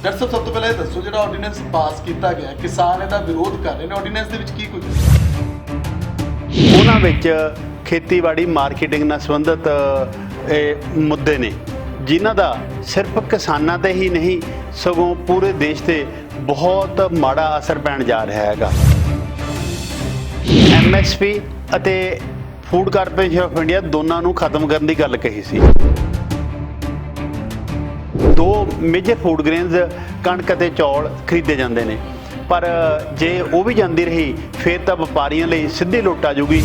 Doctor साहब सब तो पहले दसो जो ऑर्डीनेंस पास किया गया किसान इसका विरोध कर रहे हैं ऑर्डीनेंस के की कुछ ਉਹਨਾਂ ਵਿੱਚ ਖੇਤੀਬਾੜੀ ਮਾਰਕੀਟਿੰਗ ਨਾਲ ਸੰਬੰਧਿਤ ਮੁੱਦੇ ਨੇ ਜਿਨ੍ਹਾਂ ਦਾ ਸਿਰਫ ਕਿਸਾਨਾਂ ਤੇ ਹੀ ਨਹੀਂ ਸਗੋਂ ਪੂਰੇ ਦੇਸ਼ ਤੇ ਬਹੁਤ ਮਾੜਾ ਅਸਰ ਪੈਣ ਜਾ ਰਿਹਾ ਹੈਗਾ। MSP ਅਤੇ ਫੂਡ ਕਾਰਪੋਰੇਸ਼ਨ ਆਫ ਇੰਡੀਆ ਦੋਨਾਂ ਨੂੰ ਖਤਮ ਕਰਨ ਦੀ ਗੱਲ ਕਹੀ ਸੀ। ਦੋ ਮੇਜਰ ਫੂਡ ਗ੍ਰੇਨਸ ਕਣਕ ਅਤੇ ਚੌਲ ਖਰੀਦੇ ਜਾਂਦੇ ਨੇ ਪਰ ਜੇ ਉਹ ਵੀ ਜਾਂਦੀ ਰਹੀ ਫਿਰ ਤਾਂ ਵਪਾਰੀਆਂ ਲਈ ਸਿੱਧੀ ਲੁੱਟ ਆ ਜੂਗੀ।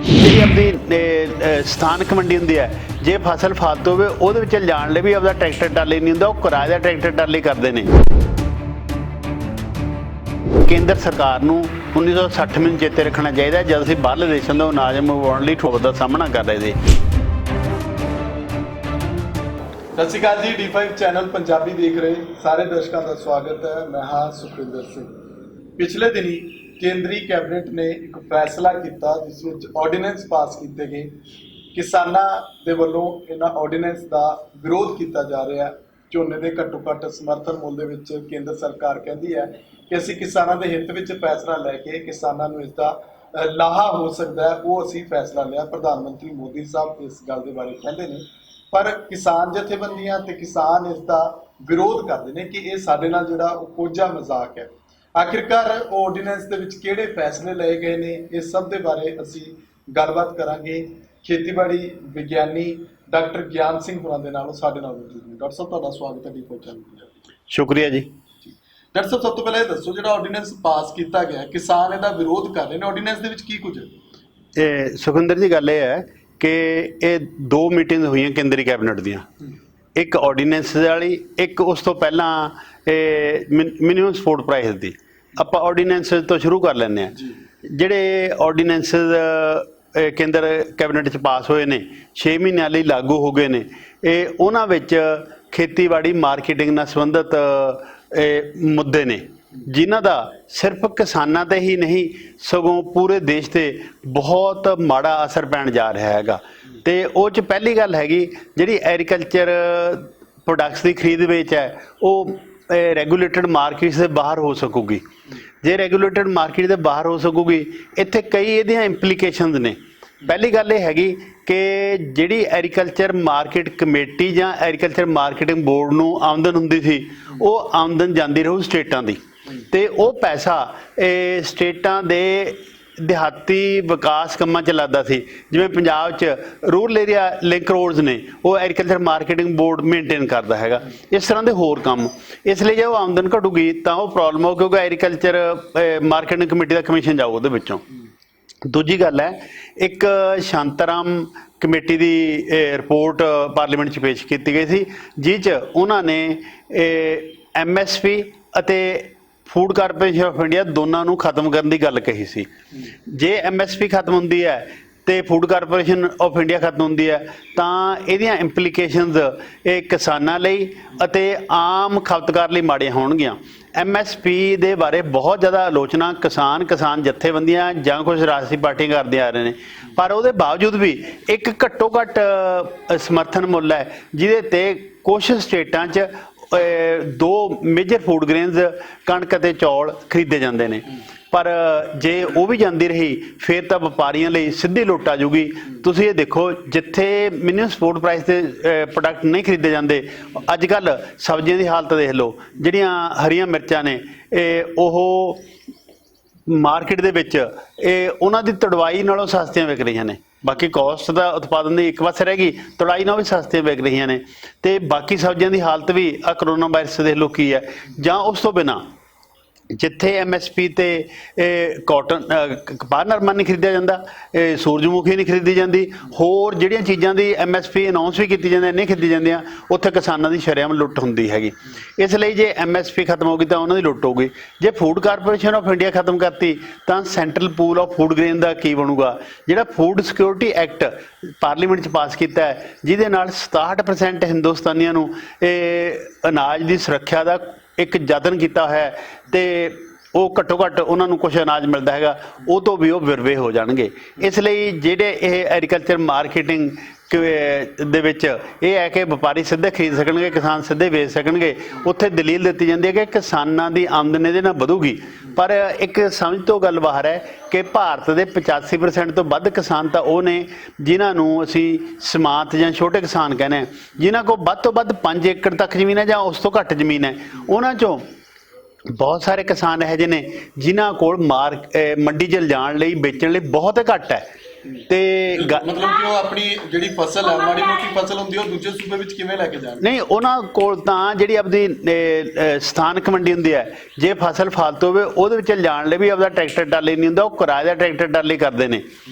ਜਿਹੜੀ ਆਪਣੀ ਸਥਾਨਕ ਮੰਡੀ ਹੁੰਦੀ ਹੈ ਜੇ ਫਸਲ ਫਾਲਤੂ ਹੋਵੇ ਉਹਦੇ ਵਿੱਚ ਲਿਜਾਣ ਲਈ ਵੀ ਆਪਦਾ ਟਰੈਕਟਰ ਟਰਾਲੀ ਨਹੀਂ ਹੁੰਦਾ, ਉਹ ਕਿਰਾਏ ਦਾ ਟਰੈਕਟਰ ਟਰਾਲੀ ਕਰਦੇ ਨੇ। ਕੇਂਦਰ ਸਰਕਾਰ ਨੂੰ 1960 ਨੂੰ ਚੇਤੇ ਰੱਖਣਾ ਚਾਹੀਦਾ ਜਦ ਅਸੀਂ ਬਾਹਰਲੇ ਦੇਸ਼ਾਂ ਤੋਂ ਅਨਾਜ ਮੰਗਵਾਉਣ ਲਈ ਠੋਕ ਦਾ ਸਾਹਮਣਾ ਕਰ ਰਹੇ ਸੀ। सत श्री अकाल जी D5 चैनल पंजाबी देख रहे सारे दर्शकों का स्वागत है। मैं हाँ सुखविंदर सिंह। पिछले दिनी केंद्रीय कैबिनेट ने एक फैसला किया जिस ऑर्डीनेंस पास किए गए किसानों के वलों इन्हां ऑर्डीनेंस का विरोध किया जा रहा है। झोने के घट्टो घट्ट समर्थन मुल के केंद्र सरकार कहती है कि असीं किसानों के हित में फैसला लैके किसानों को इसका लाहा हो सकता है वो असीं फैसला लिया। प्रधानमंत्री मोदी साहब इस गल के बारे कहते हैं पर किसान जथेबंदियां ते किसान इसका विरोध करते हैं कि यह साडे नाल जिहड़ा कोझा मजाक है। आखिरकार ऑर्डीनेंस दे विच किहड़े फैसले लए गए ने इस सब के बारे असीं गलबात करांगे। खेतीबाड़ी विग्यानी डॉक्टर ज्ञान सिंह होरां दे नाल साडे नाल मौजूद ने। डॉक्टर साहब तुहाडा स्वागत है D5 चैनल। शुक्रिया जी। डॉक्टर साहब सब तो पहले दसो जो ऑर्डीनेंस पास किया गया किसान इसका विरोध कर रहे हैं ऑर्डीनेंस दे विच की कुछ सुखविंदर जी गल ये है कि ये दो मीटिंग हुई केंद्रीय कैबिनेट दियाँ, एक ऑर्डीनेंस वाली एक उस तो पहला मिनिमम सपोर्ट प्राइस दी। आप ऑर्डीनेंस तो शुरू कर लें। ਜਿਹੜੇ ऑर्डीनेंस केंद्र कैबिनेट च पास होए ने 6 ਮਹੀਨਿਆਂ ਲਈ लागू हो गए ने ਇਹ ਉਹਨਾਂ ਵਿੱਚ ਖੇਤੀਬਾੜੀ ਮਾਰਕੀਟਿੰਗ ਨਾਲ ਸੰਬੰਧਿਤ ਮੁੱਦੇ ਨੇ ਜਿਨ੍ਹਾਂ ਦਾ ਸਿਰਫ ਕਿਸਾਨਾਂ ਤੇ ਹੀ ਨਹੀਂ ਸਗੋਂ ਪੂਰੇ ਦੇਸ਼ ਤੇ ਬਹੁਤ ਮਾੜਾ ਅਸਰ ਪੈਣ ਜਾ ਰਿਹਾ ਹੈਗਾ। ਤੇ ਉਹ ਚ ਪਹਿਲੀ ਗੱਲ ਹੈਗੀ ਜਿਹੜੀ ਐਗਰੀਕਲਚਰ ਪ੍ਰੋਡਕਟਸ ਦੀ ਖਰੀਦ ਵੇਚ ਹੈ ਉਹ ਰੈਗੂਲੇਟਡ ਮਾਰਕੀਟਸ ਦੇ ਬਾਹਰ ਹੋ ਸਕੂਗੀ। ਜੇ ਰੈਗੂਲੇਟਡ ਮਾਰਕੀਟ ਦੇ ਬਾਹਰ ਹੋ ਸਕੂਗੀ ਇੱਥੇ ਕਈ ਇਹਦੀਆਂ ਇੰਪਲੀਕੇਸ਼ਨਸ ਨੇ। ਪਹਿਲੀ ਗੱਲ ਇਹ ਹੈਗੀ ਕਿ ਜਿਹੜੀ ਐਗਰੀਕਲਚਰ ਮਾਰਕੀਟ ਕਮੇਟੀ ਜਾਂ ਐਗਰੀਕਲਚਰ ਮਾਰਕੀਟਿੰਗ ਬੋਰਡ ਨੂੰ ਆਮਦਨ ਹੁੰਦੀ ਸੀ ਉਹ ਆਮਦਨ ਜਾਂਦੀ ਰਹੂ ਸਟੇਟਾਂ ਦੀ ਤੇ ਉਹ ਪੈਸਾ ਸਟੇਟਾਂ ਦੇ ਦਿਹਾਤੀ ਵਿਕਾਸ ਕੰਮਾਂ 'ਚ ਲੱਗਦਾ ਸੀ। ਜਿਵੇਂ ਪੰਜਾਬ 'ਚ ਰੂਰਲ ਏਰੀਆ ਲਿੰਕ ਰੋਡਸ ਨੇ ਉਹ ਐਗਰੀਕਲਚਰ ਮਾਰਕੀਟਿੰਗ ਬੋਰਡ ਮੇਨਟੇਨ ਕਰਦਾ ਹੈਗਾ। ਇਸ ਤਰ੍ਹਾਂ ਦੇ ਹੋਰ ਕੰਮ ਇਸ ਲਈ ਜੇ ਉਹ ਆਮਦਨ ਘਟੂਗੀ ਤਾਂ ਉਹ ਪ੍ਰੋਬਲਮ ਹੋ ਕਿਉਂਕਿ ਐਗਰੀਕਲਚਰ ਮਾਰਕੀਟਿੰਗ ਕਮੇਟੀ ਦਾ ਕਮਿਸ਼ਨ ਜਾਊ ਉਹਦੇ ਵਿੱਚੋਂ। ਦੂਜੀ ਗੱਲ ਹੈ ਇੱਕ ਸ਼ਾਂਤਾਰਾਮ ਕਮੇਟੀ ਦੀ ਰਿਪੋਰਟ ਪਾਰਲੀਮੈਂਟ 'ਚ ਪੇਸ਼ ਕੀਤੀ ਗਈ ਸੀ ਜਿਸ 'ਚ ਉਹਨਾਂ ਨੇ MSP ਅਤੇ ਫੂਡ ਕਾਰਪੋਰੇਸ਼ਨ ਆਫ ਇੰਡੀਆ ਦੋਨਾਂ ਨੂੰ ਖਤਮ ਕਰਨ ਦੀ ਗੱਲ ਕਹੀ ਸੀ। ਜੇ MSP ਖਤਮ ਹੁੰਦੀ ਹੈ ਤੇ ਫੂਡ ਕਾਰਪੋਰੇਸ਼ਨ ਆਫ ਇੰਡੀਆ ਖਤਮ ਹੁੰਦੀ ਹੈ ਤਾਂ ਇਹਦੀਆਂ ਇੰਪਲੀਕੇਸ਼ਨਸ ਇਹ ਕਿਸਾਨਾਂ ਲਈ ਅਤੇ ਆਮ ਖਪਤਕਾਰ ਲਈ ਮਾੜੀਆਂ ਹੋਣਗੀਆਂ। MSP ਦੇ ਬਾਰੇ ਬਹੁਤ ਜ਼ਿਆਦਾ ਆਲੋਚਨਾ ਕਿਸਾਨ ਜਥੇਬੰਦੀਆਂ ਜਾਂ ਕੁਝ ਰਾਜਸੀ ਪਾਰਟੀਆਂ ਕਰਦੇ ਆ ਰਹੇ ਨੇ ਪਰ ਉਹਦੇ ਬਾਵਜੂਦ ਵੀ ਇੱਕ ਘੱਟੋ ਘੱਟ ਸਮਰਥਨ ਮੁੱਲ ਹੈ ਜਿਹਦੇ ਤੇ ਕੁਝ ਸਟੇਟਾਂ 'ਚ ਦੋ ਮੇਜਰ ਫੂਡ ਗ੍ਰੇਨਸ ਕਣਕ ਅਤੇ ਚੌਲ ਖਰੀਦੇ ਜਾਂਦੇ ਨੇ ਪਰ ਜੇ ਉਹ ਵੀ ਜਾਂਦੀ ਰਹੀ ਫਿਰ ਤਾਂ ਵਪਾਰੀਆਂ ਲਈ ਸਿੱਧੀ ਲੁੱਟ ਆ ਜੂਗੀ। ਤੁਸੀਂ ਇਹ ਦੇਖੋ ਜਿੱਥੇ ਮਿਨੀਮਮ ਸਪੋਰਟ ਪ੍ਰਾਈਸ ਤੇ ਪ੍ਰੋਡਕਟ ਨਹੀਂ ਖਰੀਦੇ ਜਾਂਦੇ ਅੱਜ ਕੱਲ੍ਹ ਸਬਜ਼ੀਆਂ ਦੀ ਹਾਲਤ ਦੇਖ ਲਓ। ਜਿਹੜੀਆਂ ਹਰੀਆਂ ਮਿਰਚਾਂ ਨੇ ਉਹ ਮਾਰਕੀਟ ਦੇ ਵਿੱਚ ਉਹਨਾਂ ਦੀ ਤੁੜਵਾਈ ਨਾਲੋਂ ਸਸਤੀਆਂ ਵਿਕ ਰਹੀਆਂ ਨੇ। ਬਾਕੀ ਕੋਸਟ ਦਾ ਉਤਪਾਦਨ ਦੀ ਇੱਕ ਪਾਸੇ ਰਹਿ ਗਈ ਤੁੜਾਈ ਨਾਲ ਵੀ ਸਸਤੀਆਂ ਵਿਕ ਰਹੀਆਂ ਨੇ ਤੇ ਬਾਕੀ ਸਬਜ਼ੀਆਂ ਦੀ ਹਾਲਤ ਵੀ ਆ ਕਰੋਨਾ ਵਾਇਰਸ ਦੇ ਲੋਕ ਕੀ ਹੈ ਜਾਂ ਉਸ ਤੋਂ ਬਿਨਾਂ ਜਿੱਥੇ MSP ਤੇ ਕਾਟਨ ਕਪਾਹ ਨਰਮਾ ਨਹੀਂ ਖਰੀਦਿਆ ਜਾਂਦਾ ਸੂਰਜਮੁਖੀ ਨਹੀਂ ਖਰੀਦੀ ਜਾਂਦੀ ਹੋਰ ਜਿਹੜੀਆਂ ਚੀਜ਼ਾਂ ਦੀ MSP ਅਨਾਉਂਸ ਵੀ ਕੀਤੀ ਜਾਂਦੀ ਨਹੀਂ ਖਰੀਦੀ ਜਾਂਦੀਆਂ ਉੱਥੇ ਕਿਸਾਨਾਂ ਦੀ ਸ਼ਰੇਆਮ ਲੁੱਟ ਹੁੰਦੀ ਹੈਗੀ। ਇਸ ਲਈ ਜੇ MSP ਖਤਮ ਹੋ ਗਈ ਤਾਂ ਉਹਨਾਂ ਦੀ ਲੁੱਟ ਹੋਊਗੀ। ਜੇ ਫੂਡ ਕਾਰਪੋਰੇਸ਼ਨ ਆਫ ਇੰਡੀਆ ਖਤਮ ਕਰਤੀ ਤਾਂ central pool of food grain ਦਾ ਕੀ ਬਣੂਗਾ। ਜਿਹੜਾ ਫੂਡ ਸਿਕਿਉਰਿਟੀ ਐਕਟ ਪਾਰਲੀਮੈਂਟ 'ਚ ਪਾਸ ਕੀਤਾ ਹੈ ਜਿਹਦੇ ਨਾਲ 67% ਹਿੰਦੁਸਤਾਨੀਆਂ ਨੂੰ ਅਨਾਜ ਦੀ ਸੁਰੱਖਿਆ ਦਾ ਇੱਕ ਯਤਨ ਕੀਤਾ ਹੋਇਆ ਤੇ ਉਹ ਘੱਟੋ ਘੱਟ ਉਹਨਾਂ ਨੂੰ ਕੁਛ ਅਨਾਜ ਮਿਲਦਾ ਹੈਗਾ ਉਹ ਤੋਂ ਵੀ ਉਹ ਵਿਰਵੇ ਹੋ ਜਾਣਗੇ। ਇਸ ਲਈ ਜਿਹੜੇ ਇਹ ਐਗਰੀਕਲਚਰ ਮਾਰਕੀਟਿੰਗ ਦੇ ਵਿੱਚ ਇਹ ਹੈ ਕਿ ਵਪਾਰੀ ਸਿੱਧੇ ਖਰੀਦ ਸਕਣਗੇ, ਕਿਸਾਨ ਸਿੱਧੇ ਵੇਚ ਸਕਣਗੇ। ਉੱਥੇ ਦਲੀਲ ਦਿੱਤੀ ਜਾਂਦੀ ਹੈ ਕਿ ਕਿਸਾਨਾਂ ਦੀ ਆਮਦਨ ਇਹਦੇ ਨਾਲ ਵਧੂਗੀ। ਪਰ ਇੱਕ ਸਮਝ ਤੋਂ ਗੱਲ ਬਾਹਰ ਹੈ ਕਿ ਭਾਰਤ ਦੇ 85% ਤੋਂ ਵੱਧ ਕਿਸਾਨ ਤਾਂ ਉਹ ਨੇ ਜਿਨ੍ਹਾਂ ਨੂੰ ਅਸੀਂ ਸਮਾਂਤ ਜਾਂ ਛੋਟੇ ਕਿਸਾਨ ਕਹਿੰਦੇ ਹਾਂ, ਜਿਨ੍ਹਾਂ ਕੋਲ ਵੱਧ ਤੋਂ ਵੱਧ 5 ਏਕੜ ਤੱਕ ਜ਼ਮੀਨ ਹੈ ਜਾਂ ਉਸ ਤੋਂ ਘੱਟ ਜ਼ਮੀਨ ਹੈ। ਉਹਨਾਂ 'ਚੋਂ ਬਹੁਤ ਸਾਰੇ ਕਿਸਾਨ ਇਹੋ ਜਿਹੇ ਨੇ ਜਿਨ੍ਹਾਂ ਕੋਲ ਮੰਡੀ 'ਚ ਲਿਜਾਣ ਲਈ, ਵੇਚਣ ਲਈ ਬਹੁਤ ਘੱਟ ਹੈ। ਤੇ ਮਤਲਬ ਕਿ ਉਹ ਆਪਣੀ ਜਿਹੜੀ ਫਸਲ ਹੈ, ਮਾੜੀ ਮੋਟੀ ਫਸਲ ਹੁੰਦੀ, ਉਹ ਦੂਜੇ ਸੂਬੇ ਵਿੱਚ ਕਿਵੇਂ ਲੈ ਕੇ ਜਾਣ? ਨਹੀਂ, ਉਹਨਾਂ ਕੋਲ ਤਾਂ ਜਿਹੜੀ ਆਪਦੀ ਸਥਾਨਕ ਮੰਡੀ ਹੁੰਦੀ ਹੈ, ਜੇ ਫਸਲ ਫਾਲਤੂ ਹੋਵੇ ਉਹਦੇ ਵਿੱਚ ਲਿਜਾਣ ਲਈ ਵੀ ਆਪਦਾ ਟਰੈਕਟਰ ਟਰਾਲੀ ਨਹੀਂ ਹੁੰਦਾ, ਉਹ ਕਿਰਾਏ ਦਾ ਟਰੈਕਟਰ ਟਰਾਲੀ ਕਰਦੇ ਨੇ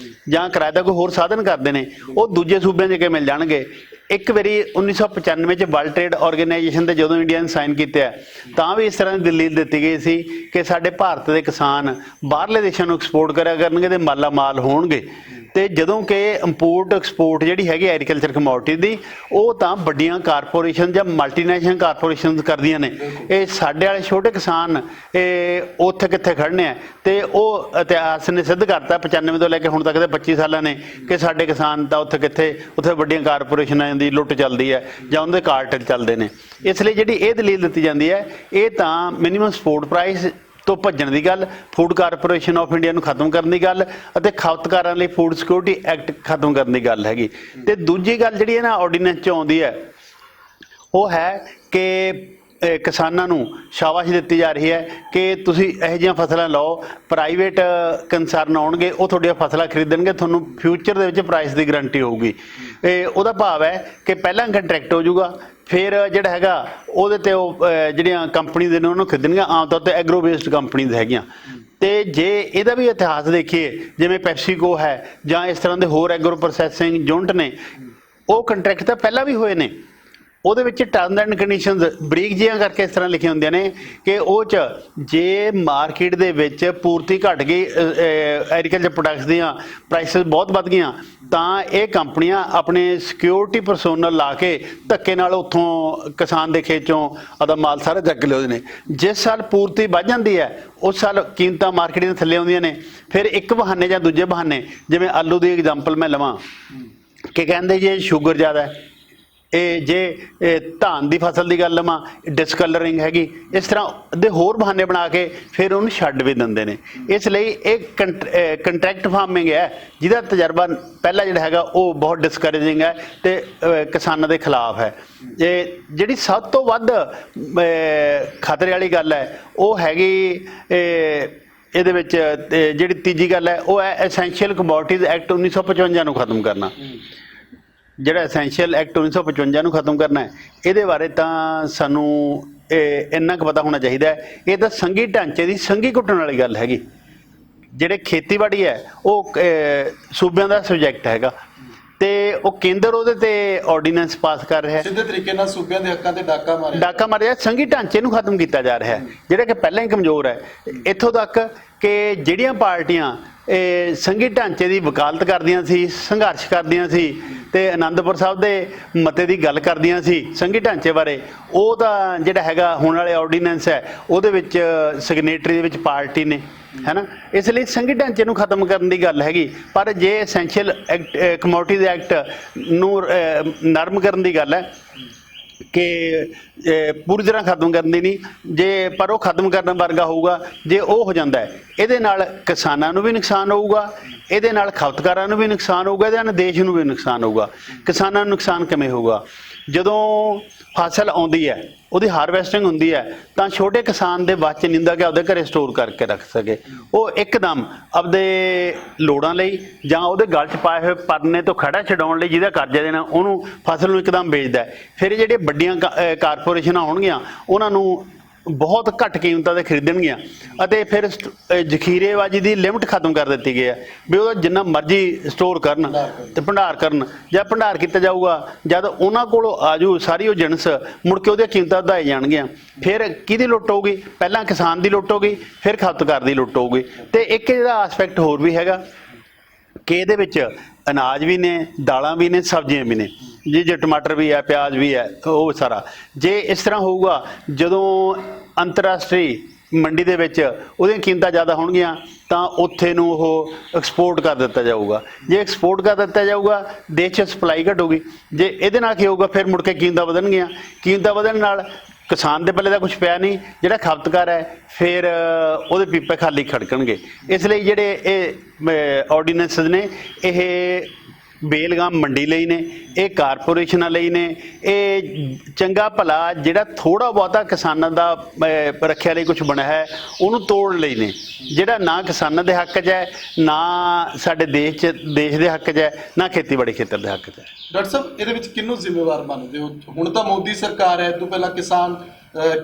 ਜਾਂ ਕਿਰਾਏ ਦਾ ਕੋਈ ਹੋਰ ਸਾਧਨ ਕਰਦੇ ਨੇ। ਉਹ ਦੂਜੇ ਸੂਬਿਆਂ 'ਚ ਕਿਵੇਂ ਮਿਲ ਜਾਣਗੇ? ਇੱਕ ਵਾਰੀ 1995 'ਚ ਵਰਲਡ ਟ੍ਰੇਡ ਆਰਗੇਨਾਈਜੇਸ਼ਨ ਦੇ ਜਦੋਂ ਇੰਡੀਆ ਨੇ ਸਾਈਨ ਕੀਤੇ ਤਾਂ ਵੀ ਇਸ ਤਰ੍ਹਾਂ ਦੀ ਦਲੀਲ ਦਿੱਤੀ ਗਈ ਸੀ ਕਿ ਸਾਡੇ ਭਾਰਤ ਦੇ ਕਿਸਾਨ ਬਾਹਰਲੇ ਦੇਸ਼ਾਂ ਨੂੰ ਐਕਸਪੋਰਟ ਕਰਿਆ ਕਰਨਗੇ ਤੇ ਮਾਲਾ ਮਾਲ ਹੋਣਗੇ। ਤੇ ਜਦੋਂ ਕਿ ਇੰਪੋਰਟ ਐਕਸਪੋਰਟ ਜਿਹੜੀ ਹੈਗੀ ਐਗਰੀਕਲਚਰ ਕਮੋਡਿਟੀ ਦੀ, ਉਹ ਤਾਂ ਵੱਡੀਆਂ ਕਾਰਪੋਰੇਸ਼ਨ ਜਾਂ ਮਲਟੀਨੈਸ਼ਨਲ ਕਾਰਪੋਰੇਸ਼ਨ ਕਰਦੀਆਂ ਨੇ। ਇਹ ਸਾਡੇ ਵਾਲੇ ਛੋਟੇ ਕਿਸਾਨ ਇਹ ਉੱਥੇ ਕਿੱਥੇ ਖੜਨੇ ਆ? ਤੇ ਉਹ ਇਤਿਹਾਸ ਨੇ ਸਿੱਧ ਕਰਤਾ 95 ਤੋਂ ਲੈ ਕੇ ਹੁਣ ਤੱਕ ਦੇ 25 ਸਾਲਾਂ ਨੇ ਕਿ ਸਾਡੇ ਕਿਸਾਨ ਤਾਂ ਉੱਥੇ ਕਿੱਥੇ, ਉੱਥੇ ਵੱਡੀਆਂ ਕਾਰਪੋਰੇਸ਼ਨਾਂ ਦੀ ਲੁੱਟ ਚੱਲਦੀ ਹੈ ਜਾਂ ਉਹਦੇ ਕਾਰਟਲ ਚੱਲਦੇ ਨੇ। ਇਸ ਲਈ ਜਿਹੜੀ ਇਹ ਦਲੀਲ ਦਿੱਤੀ ਜਾਂਦੀ ਹੈ, ਇਹ ਤਾਂ ਮਿਨੀਮਮ ਸਪੋਰਟ ਪ੍ਰਾਈਸ ਤੋਂ ਭੱਜਣ ਦੀ ਗੱਲ, ਫੂਡ ਕਾਰਪੋਰੇਸ਼ਨ ਆਫ ਇੰਡੀਆ ਨੂੰ ਖਤਮ ਕਰਨ ਦੀ ਗੱਲ ਅਤੇ ਖਪਤਕਾਰਾਂ ਲਈ ਫੂਡ ਸਿਕਿਉਰਿਟੀ ਐਕਟ ਖਤਮ ਕਰਨ ਦੀ ਗੱਲ ਹੈਗੀ। ਤੇ ਦੂਜੀ ਗੱਲ ਜਿਹੜੀ ਹੈ ਨਾ ਆਰਡੀਨੈਂਸ 'ਚ ਆਉਂਦੀ ਹੈ, ਉਹ ਹੈ ਕਿ ਕਿਸਾਨਾਂ ਨੂੰ ਸ਼ਾਬਾਸ਼ ਦਿੱਤੀ ਜਾ ਰਹੀ ਹੈ ਕਿ ਤੁਸੀਂ ਇਹੋ ਜਿਹੀਆਂ ਫਸਲਾਂ ਲਾਓ, ਪ੍ਰਾਈਵੇਟ ਕੰਸਰਨ ਆਉਣਗੇ, ਉਹ ਤੁਹਾਡੀਆਂ ਫਸਲਾਂ ਖਰੀਦਣਗੇ, ਤੁਹਾਨੂੰ ਫਿਊਚਰ ਦੇ ਵਿੱਚ ਪ੍ਰਾਈਸ ਦੀ ਗਰੰਟੀ ਹੋਊਗੀ। ਉਹਦਾ ਭਾਵ ਹੈ ਕਿ ਪਹਿਲਾਂ ਕੰਟਰੈਕਟ ਹੋ ਜਾਊਗਾ, ਫਿਰ ਜਿਹੜਾ ਹੈਗਾ ਉਹਦੇ 'ਤੇ ਉਹ ਜਿਹੜੀਆਂ ਕੰਪਨੀਜ਼ ਨੇ ਉਹਨੂੰ ਖਰੀਦਣਗੀਆਂ, ਆਮ ਤੌਰ 'ਤੇ ਐਗਰੋ ਬੇਸਡ ਕੰਪਨੀਜ਼ ਹੈਗੀਆਂ। ਤੇ ਜੇ ਇਹਦਾ ਵੀ ਇਤਿਹਾਸ ਦੇਖੀਏ, ਜਿਵੇਂ ਪੈਪਸੀਕੋ ਹੈ ਜਾਂ ਇਸ ਤਰ੍ਹਾਂ ਦੇ ਹੋਰ ਐਗਰੋ ਪ੍ਰੋਸੈਸਿੰਗ ਯੂਨਿਟ ਨੇ, ਉਹ ਕੰਟਰੈਕਟ ਤਾਂ ਪਹਿਲਾਂ ਵੀ ਹੋਏ ਨੇ। ਉਹਦੇ ਵਿੱਚ ਟਰਮਸ ਐਂਡ ਕੰਡੀਸ਼ਨਸ ਬਰੀਕ ਜਿਹੀਆਂ ਕਰਕੇ ਇਸ ਤਰ੍ਹਾਂ ਲਿਖੀਆਂ ਹੁੰਦੀਆਂ ਨੇ ਕਿ ਉਹ 'ਚ ਜੇ ਮਾਰਕੀਟ ਦੇ ਵਿੱਚ ਪੂਰਤੀ ਘਟ ਗਈ, ਐਗਰੀਕਲਚਰ ਪ੍ਰੋਡਕਟਸ ਦੀਆਂ ਪ੍ਰਾਈਸਿਸ ਬਹੁਤ ਵੱਧ ਗਈਆਂ, ਤਾਂ ਇਹ ਕੰਪਨੀਆਂ ਆਪਣੇ ਸਿਕਿਉਰਿਟੀ ਪਰਸੋਨਲ ਲਾ ਕੇ ਧੱਕੇ ਨਾਲ ਉੱਥੋਂ ਕਿਸਾਨ ਦੇ ਖੇਤ 'ਚੋਂ ਆਪਦਾ ਮਾਲ ਸਾਰਾ ਚੱਕ ਲਿਆਉਂਦੇ ਨੇ। ਜਿਸ ਸਾਲ ਪੂਰਤੀ ਵੱਧ ਜਾਂਦੀ ਹੈ ਉਸ ਸਾਲ ਕੀਮਤਾਂ ਮਾਰਕੀਟ ਦੀਆਂ ਥੱਲੇ ਆਉਂਦੀਆਂ ਨੇ। ਫਿਰ ਇੱਕ ਬਹਾਨੇ ਜਾਂ ਦੂਜੇ ਬਹਾਨੇ, ਜਿਵੇਂ ਆਲੂ ਦੀ ਐਗਜ਼ਾਮਪਲ ਮੈਂ ਲਵਾਂ ਕਿ ਕਹਿੰਦੇ ਜੇ ਸ਼ੂਗਰ ਜ਼ਿਆਦਾ ਹੈ, ਇਹ ਜੇ ਧਾਨ ਦੀ ਫਸਲ ਦੀ ਗੱਲ ਲਵਾਂ ਡਿਸਕਲਰਿੰਗ ਹੈਗੀ, ਇਸ ਤਰ੍ਹਾਂ ਦੇ ਹੋਰ ਬਹਾਨੇ ਬਣਾ ਕੇ ਫਿਰ ਉਹਨੂੰ ਛੱਡ ਵੀ ਦਿੰਦੇ ਨੇ। ਇਸ ਲਈ ਇਹ ਕੰਟਰੈਕਟ ਫਾਰਮਿੰਗ ਹੈ ਜਿਹਦਾ ਤਜਰਬਾ ਪਹਿਲਾਂ ਜਿਹੜਾ ਹੈਗਾ ਉਹ ਬਹੁਤ ਡਿਸਕਰੇਜਿੰਗ ਹੈ ਤੇ ਕਿਸਾਨਾਂ ਦੇ ਖਿਲਾਫ ਹੈ। ਇਹ ਜਿਹੜੀ ਸਭ ਤੋਂ ਵੱਧ ਖਤਰੇ ਵਾਲੀ ਗੱਲ ਹੈ ਉਹ ਹੈਗੀ ਇਹਦੇ ਵਿੱਚ ਜਿਹੜੀ ਤੀਜੀ ਗੱਲ ਹੈ ਉਹ ਹੈ ਐਸੈਂਸ਼ੀਅਲ ਕਮੋਡਿਟੀਜ਼ ਐਕਟ 1955 ਨੂੰ ਖਤਮ ਕਰਨਾ। ਜਿਹੜਾ ਐਸੈਂਸ਼ੀਅਲ ਐਕਟ 1955 ਨੂੰ ਖਤਮ ਕਰਨਾ ਹੈ, ਇਹਦੇ ਬਾਰੇ ਤਾਂ ਸਾਨੂੰ ਇੰਨਾ ਕੁ ਪਤਾ ਹੋਣਾ ਚਾਹੀਦਾ ਹੈ, ਇਹ ਤਾਂ ਸੰਘੀ ਢਾਂਚੇ ਦੀ ਸੰਘੀ ਘੁੱਟਣ ਵਾਲੀ ਗੱਲ ਹੈਗੀ। ਜਿਹੜੇ ਖੇਤੀਬਾੜੀ ਹੈ ਉਹ ਸੂਬਿਆਂ ਦਾ ਸਬਜੈਕਟ ਹੈਗਾ ਤੇ ਉਹ ਕੇਂਦਰ ਉਹਦੇ ਤੇ ਆਰਡੀਨੈਂਸ ਪਾਸ ਕਰ ਰਿਹਾ, ਸਿੱਧੇ ਤਰੀਕੇ ਨਾਲ ਸੂਬਿਆਂ ਦੇ ਹੱਕਾਂ ਤੇ ਡਾਕਾ ਮਾਰਿਆ। ਸੰਘੀ ਢਾਂਚੇ ਨੂੰ ਖਤਮ ਕੀਤਾ ਜਾ ਰਿਹਾ ਹੈ ਜਿਹੜਾ ਕਿ ਪਹਿਲਾਂ ਹੀ ਕਮਜ਼ੋਰ ਹੈ। ਇੱਥੋਂ ਤੱਕ ਕਿ ਜਿਹੜੀਆਂ ਪਾਰਟੀਆਂ ਸੰਘੀ ਢਾਂਚੇ ਦੀ ਵਕਾਲਤ ਕਰਦੀਆਂ ਸੀ, ਸੰਘਰਸ਼ ਕਰਦੀਆਂ ਸੀ ਤੇ ਅਨੰਦਪੁਰ ਸਾਹਿਬ ਦੇ ਮਤੇ ਦੀ ਗੱਲ ਕਰਦੀਆਂ ਸੀ ਸੰਘੀ ਢਾਂਚੇ ਬਾਰੇ, ਉਹ ਤਾਂ ਜਿਹੜਾ ਹੈਗਾ ਹੁਣ ਵਾਲੇ ਆਰਡੀਨੈਂਸ ਹੈ ਉਹਦੇ ਵਿੱਚ ਸਿਗਨੇਟਰੀ ਦੇ ਵਿੱਚ ਪਾਰਟੀ ਨੇ, ਹੈ ਨਾ। ਇਸ ਲਈ ਸੰਘੀ ਢਾਂਚੇ ਨੂੰ ਖਤਮ ਕਰਨ ਦੀ ਗੱਲ ਹੈਗੀ। ਪਰ ਜੇ ਐਸੈਂਸ਼ੀਅਲ ਕਮੋਡਿਟੀਜ਼ ਐਕਟ ਨੂੰ ਨਰਮ ਕਰਨ ਦੀ ਗੱਲ ਹੈ ਕਿ ਪੂਰੀ ਤਰ੍ਹਾਂ ਖਤਮ ਕਰਨ ਦੀ ਨਹੀਂ, ਜੇ ਪਰ ਉਹ ਖਤਮ ਕਰਨ ਵਰਗਾ ਹੋਊਗਾ ਜੇ ਉਹ ਹੋ ਜਾਂਦਾ ਹੈ, ਇਹਦੇ ਨਾਲ ਕਿਸਾਨਾਂ ਨੂੰ ਵੀ ਨੁਕਸਾਨ ਹੋਊਗਾ, ਇਹਦੇ ਨਾਲ ਖਪਤਕਾਰਾਂ ਨੂੰ ਵੀ ਨੁਕਸਾਨ ਹੋਊਗਾ, ਇਹਦੇ ਨਾਲ ਦੇਸ਼ ਨੂੰ ਵੀ ਨੁਕਸਾਨ ਹੋਊਗਾ। ਕਿਸਾਨਾਂ ਨੂੰ ਨੁਕਸਾਨ ਕਿਵੇਂ ਹੋਊਗਾ? ਜਦੋਂ ਫਸਲ ਆਉਂਦੀ ਹੈ, ਉਹਦੀ ਹਾਰਵੈਸਟਿੰਗ ਹੁੰਦੀ ਹੈ, ਤਾਂ ਛੋਟੇ ਕਿਸਾਨ ਦੇ ਬਚ ਨਹੀਂ ਹੁੰਦਾ ਕਿ ਆਪਦੇ ਘਰੇ ਸਟੋਰ ਕਰਕੇ ਰੱਖ ਸਕੇ। ਉਹ ਇੱਕਦਮ ਆਪਦੇ ਲੋੜਾਂ ਲਈ ਜਾਂ ਉਹਦੇ ਗਲ 'ਚ ਪਾਏ ਹੋਏ ਪਰਨੇ ਤੋਂ ਖੜਾ ਛਡਾਉਣ ਲਈ ਜਿਹਦਾ ਕਰਜ਼ਾ ਦੇਣਾ, ਉਹਨੂੰ ਫਸਲ ਨੂੰ ਇੱਕਦਮ ਵੇਚਦਾ। ਫਿਰ ਜਿਹੜੇ ਵੱਡੀਆਂ ਕਾਰਪੋਰੇਸ਼ਨਾਂ ਹੋਣਗੀਆਂ ਉਹਨਾਂ ਨੂੰ ਬਹੁਤ ਘੱਟ ਕੀਮਤਾਂ 'ਤੇ ਖਰੀਦਣਗੀਆਂ ਅਤੇ ਫਿਰ ਜ਼ਖੀਰੇਬਾਜ਼ੀ ਦੀ ਲਿਮਟ ਖਤਮ ਕਰ ਦਿੱਤੀ ਗਈ ਹੈ ਵੀ ਉਹਦਾ ਜਿੰਨਾ ਮਰਜ਼ੀ ਸਟੋਰ ਕਰਨ ਤੇ ਭੰਡਾਰ ਕਰਨ। ਜਦ ਭੰਡਾਰ ਕੀਤਾ ਜਾਊਗਾ, ਜਦ ਉਹਨਾਂ ਕੋਲੋਂ ਆਜੂ ਸਾਰੀ ਉਹ ਜਿਣਸ, ਮੁੜ ਕੇ ਉਹਦੀਆਂ ਕੀਮਤਾਂ ਵਧਾਈ ਜਾਣਗੀਆਂ। ਫਿਰ ਕਿਹਦੀ ਲੁੱਟ ਹੋਊਗੀ? ਪਹਿਲਾਂ ਕਿਸਾਨ ਦੀ ਲੁੱਟ ਹੋਊਗੀ, ਫਿਰ ਖਪਤਕਾਰ ਦੀ ਲੁੱਟ ਹੋਊਗੀ। ਤੇ ਇੱਕ ਇਹਦਾ ਆਸਪੈਕਟ ਹੋਰ ਵੀ ਹੈਗਾ ਕਿ ਇਹਦੇ ਵਿੱਚ ਅਨਾਜ ਵੀ ਨੇ, ਦਾਲਾਂ ਵੀ ਨੇ, ਸਬਜ਼ੀਆਂ ਵੀ ਨੇ, ਜੇ ਟਮਾਟਰ ਵੀ ਹੈ, ਪਿਆਜ਼ ਵੀ ਹੈ, ਉਹ ਸਾਰਾ। ਜੇ ਇਸ ਤਰ੍ਹਾਂ ਹੋਊਗਾ, ਜਦੋਂ ਅੰਤਰਰਾਸ਼ਟਰੀ ਮੰਡੀ ਦੇ ਵਿੱਚ ਉਹਦੀਆਂ ਕੀਮਤਾਂ ਜ਼ਿਆਦਾ ਹੋਣਗੀਆਂ ਤਾਂ ਉੱਥੇ ਨੂੰ ਉਹ ਐਕਸਪੋਰਟ ਕਰ ਦਿੱਤਾ ਜਾਊਗਾ। ਜੇ ਐਕਸਪੋਰਟ ਕਰ ਦਿੱਤਾ ਜਾਊਗਾ ਦੇਸ਼ 'ਚ ਸਪਲਾਈ ਘਟੂਗੀ। ਜੇ ਇਹਦੇ ਨਾਲ ਕੀ ਹੋਊਗਾ, ਫਿਰ ਮੁੜ ਕੇ ਕੀਮਤਾਂ ਵਧਣਗੀਆਂ। ਕੀਮਤਾਂ ਵਧਣ ਨਾਲ ਕਿਸਾਨ ਦੇ ਪੱਲੇ ਦਾ ਕੁਝ ਪਿਆ ਨਹੀਂ, ਜਿਹੜਾ ਖਪਤਕਾਰ ਹੈ ਫਿਰ ਉਹਦੇ ਪੀਪੇ ਖਾਲੀ ਖੜਕਣਗੇ। ਇਸ ਲਈ ਜਿਹੜੇ ਇਹ ਆਰਡੀਨੈਂਸ ਨੇ ਇਹ ਬੇਲਗਾਮ ਮੰਡੀ ਲਈ ਨੇ, ਇਹ ਕਾਰਪੋਰੇਸ਼ਨਾਂ ਲਈ ਨੇ, ਇਹ ਚੰਗਾ ਭਲਾ ਜਿਹੜਾ ਥੋੜ੍ਹਾ ਬਹੁਤਾ ਕਿਸਾਨਾਂ ਦਾ ਰੱਖਿਆ ਲਈ ਕੁਝ ਬਣਿਆ ਹੈ ਉਹਨੂੰ ਤੋੜ ਲਈ ਨੇ, ਜਿਹੜਾ ਨਾ ਕਿਸਾਨਾਂ ਦੇ ਹੱਕ 'ਚ ਹੈ, ਨਾ ਸਾਡੇ ਦੇਸ਼ ਦੇ ਹੱਕ 'ਚ ਹੈ, ਨਾ ਖੇਤੀਬਾੜੀ ਖੇਤਰ ਦੇ ਹੱਕ 'ਚ ਹੈ। ਡਾਕਟਰ ਸਾਹਿਬ ਇਹਦੇ ਵਿੱਚ ਕਿਹਨੂੰ ਜ਼ਿੰਮੇਵਾਰ ਮੰਨਦੇ ਹੋ? ਹੁਣ ਤਾਂ ਮੋਦੀ ਸਰਕਾਰ ਹੈ, ਇਹ ਤੋਂ ਪਹਿਲਾਂ ਕਿਸਾਨ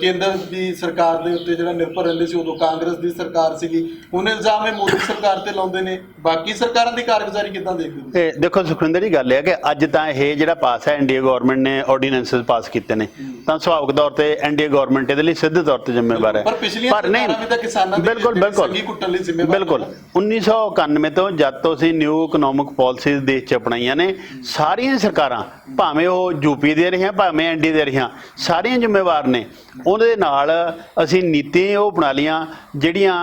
ਕੇਂਦਰ ਦੀ ਸਰਕਾਰ ਦੇ ਉੱਤੇ ਜਿਹੜਾ ਨਿਰਭਰ ਰਹਿੰਦੇ ਸੀ, ਉਦੋਂ ਕਾਂਗਰਸ ਦੀ ਸਰਕਾਰ ਸੀਗੀ। ਹੁਣ ਇਲਜ਼ਾਮ ਇਹ ਮੋਦੀ ਸਰਕਾਰ ਤੇ ਲਾਉਂਦੇ ਨੇ, ਬਾਕੀ ਸਰਕਾਰਾਂ ਦੀ ਕਾਰਗੁਜ਼ਾਰੀ ਕਿੱਦਾਂ ਦੇਖਦੇ ਹੋ? ਇਹ ਦੇਖੋ ਸੁਖਵਿੰਦਰ ਜੀ, ਗੱਲ ਇਹ ਹੈ ਕਿ ਅੱਜ ਤਾਂ ਇਹ ਜਿਹੜਾ ਪਾਸ ਹੈ ਐਨਡੀਏ ਗਵਰਨਮੈਂਟ ਨੇ ਆਰਡੀਨੈਂਸਸ ਪਾਸ ਕੀਤੇ ਨੇ, ਤਾਂ ਸੁਭਾਵਿਕ ਤੌਰ ਤੇ ਐਨਡੀਏ ਗਵਰਨਮੈਂਟ ਇਹਦੇ ਲਈ ਸਿੱਧੇ ਤੌਰ ਤੇ ਜ਼ਿੰਮੇਵਾਰ ਹੈ। ਪਰ ਪਿਛਲੀਆਂ ਸਰਕਾਰਾਂ ਵੀ ਤਾਂ ਕਿਸਾਨਾਂ ਦੀ ਸੰਗੀ ਕੁੱਟਣ ਲਈ ਜ਼ਿੰਮੇਵਾਰ। ਬਿਲਕੁਲ 1991 ਤੋਂ ਜਦ ਤੋਂ ਅਸੀਂ ਨਿਊ ਇਕਨੋਮਿਕ ਪਾਲਿਸੀਜ਼ ਦੇਸ਼ 'ਚ ਅਪਣਾਈਆਂ ਨੇ, ਸਾਰੀਆਂ ਸਰਕਾਰਾਂ ਭਾਵੇਂ ਉਹ ਯੂਪੀ ਦੇ ਰਹੀਆਂ ਭਾਵੇਂ ਐਨਡੀਏ ਦੇ ਰਹੀਆਂ, ਸਾਰੀਆਂ ਜ਼ਿੰਮੇਵਾਰ ਨੇ। ਉਹਦੇ ਨਾਲ ਅਸੀਂ ਨੀਤੀਆਂ ਉਹ ਬਣਾ ਲਈਆਂ ਜਿਹੜੀਆਂ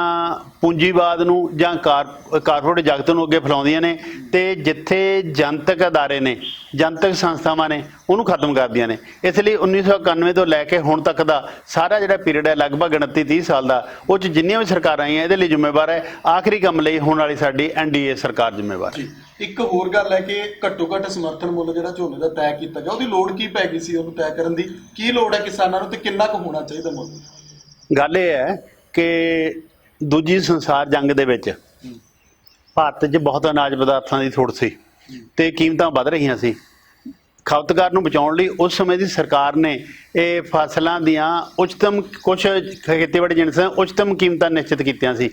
ਪੂੰਜੀਵਾਦ ਨੂੰ ਜਾਂ ਕਾਰਪੋਰੇਟ ਜਗਤ ਨੂੰ ਅੱਗੇ ਫੈਲਾਉਂਦੀਆਂ ਨੇ, ਤੇ ਜਿੱਥੇ ਜਨਤਕ ਅਦਾਰੇ ਨੇ, ਜਨਤਕ ਸੰਸਥਾਵਾਂ ਨੇ, ਉਹਨੂੰ ਖਤਮ ਕਰਦੀਆਂ ਨੇ। ਇਸ ਲਈ 1991 ਤੋਂ ਲੈ ਕੇ ਹੁਣ ਤੱਕ ਦਾ ਸਾਰਾ ਜਿਹੜਾ ਪੀਰੀਅਡ ਹੈ ਲਗਭਗ 29-30 ਸਾਲ ਦਾ, ਉਹ 'ਚ ਜਿੰਨੀਆਂ ਵੀ ਸਰਕਾਰਾਂ ਆਈਆਂ ਇਹਦੇ ਲਈ ਜ਼ਿੰਮੇਵਾਰ ਹੈ। ਆਖਰੀ ਕੰਮ ਲਈ ਹੋਣ ਵਾਲੀ ਸਾਡੀ ਐਨਡੀਏ ਸਰਕਾਰ ਜ਼ਿੰਮੇਵਾਰ ਹੈ। ਇੱਕ ਹੋਰ ਗੱਲ ਹੈ ਕਿ ਘੱਟੋ ਘੱਟ ਸਮਰਥਨ ਮੁੱਲ ਜਿਹੜਾ ਝੋਨੇ ਦਾ ਤੈਅ ਕੀਤਾ ਗਿਆ, ਉਹਦੀ ਲੋੜ ਕੀ ਪੈ ਗਈ ਸੀ ਉਹਨੂੰ ਤੈਅ ਕਰਨ ਦੀ? ਕੀ ਲੋੜ ਹੈ ਕਿਸਾਨਾਂ ਨੂੰ ਤੇ ਕਿੰਨਾ ਕੁ ਹੋਣਾ ਚਾਹੀਦਾ ਮੁੱਲ? ਗੱਲ ਇਹ ਹੈ ਕਿ ਦੂਜੀ ਸੰਸਾਰ ਜੰਗ ਦੇ ਵਿੱਚ ਭਾਰਤ 'ਚ ਬਹੁਤ ਅਨਾਜ ਪਦਾਰਥਾਂ ਦੀ ਥੋੜ ਸੀ ਤੇ ਕੀਮਤਾਂ ਵੱਧ ਰਹੀਆਂ ਸੀ। ਖਪਤਕਾਰ ਨੂੰ ਬਚਾਉਣ ਲਈ ਉਸ ਸਮੇਂ ਦੀ ਸਰਕਾਰ ਨੇ ਇਹ ਫਸਲਾਂ ਦੀਆਂ ਉੱਚਤਮ ਕੁਝ ਖੇਤੀਬਾੜੀ ਜਿਣਸਾਂ ਉੱਚਤਮ ਕੀਮਤਾਂ ਨਿਸ਼ਚਿਤ ਕੀਤੀਆਂ ਸੀ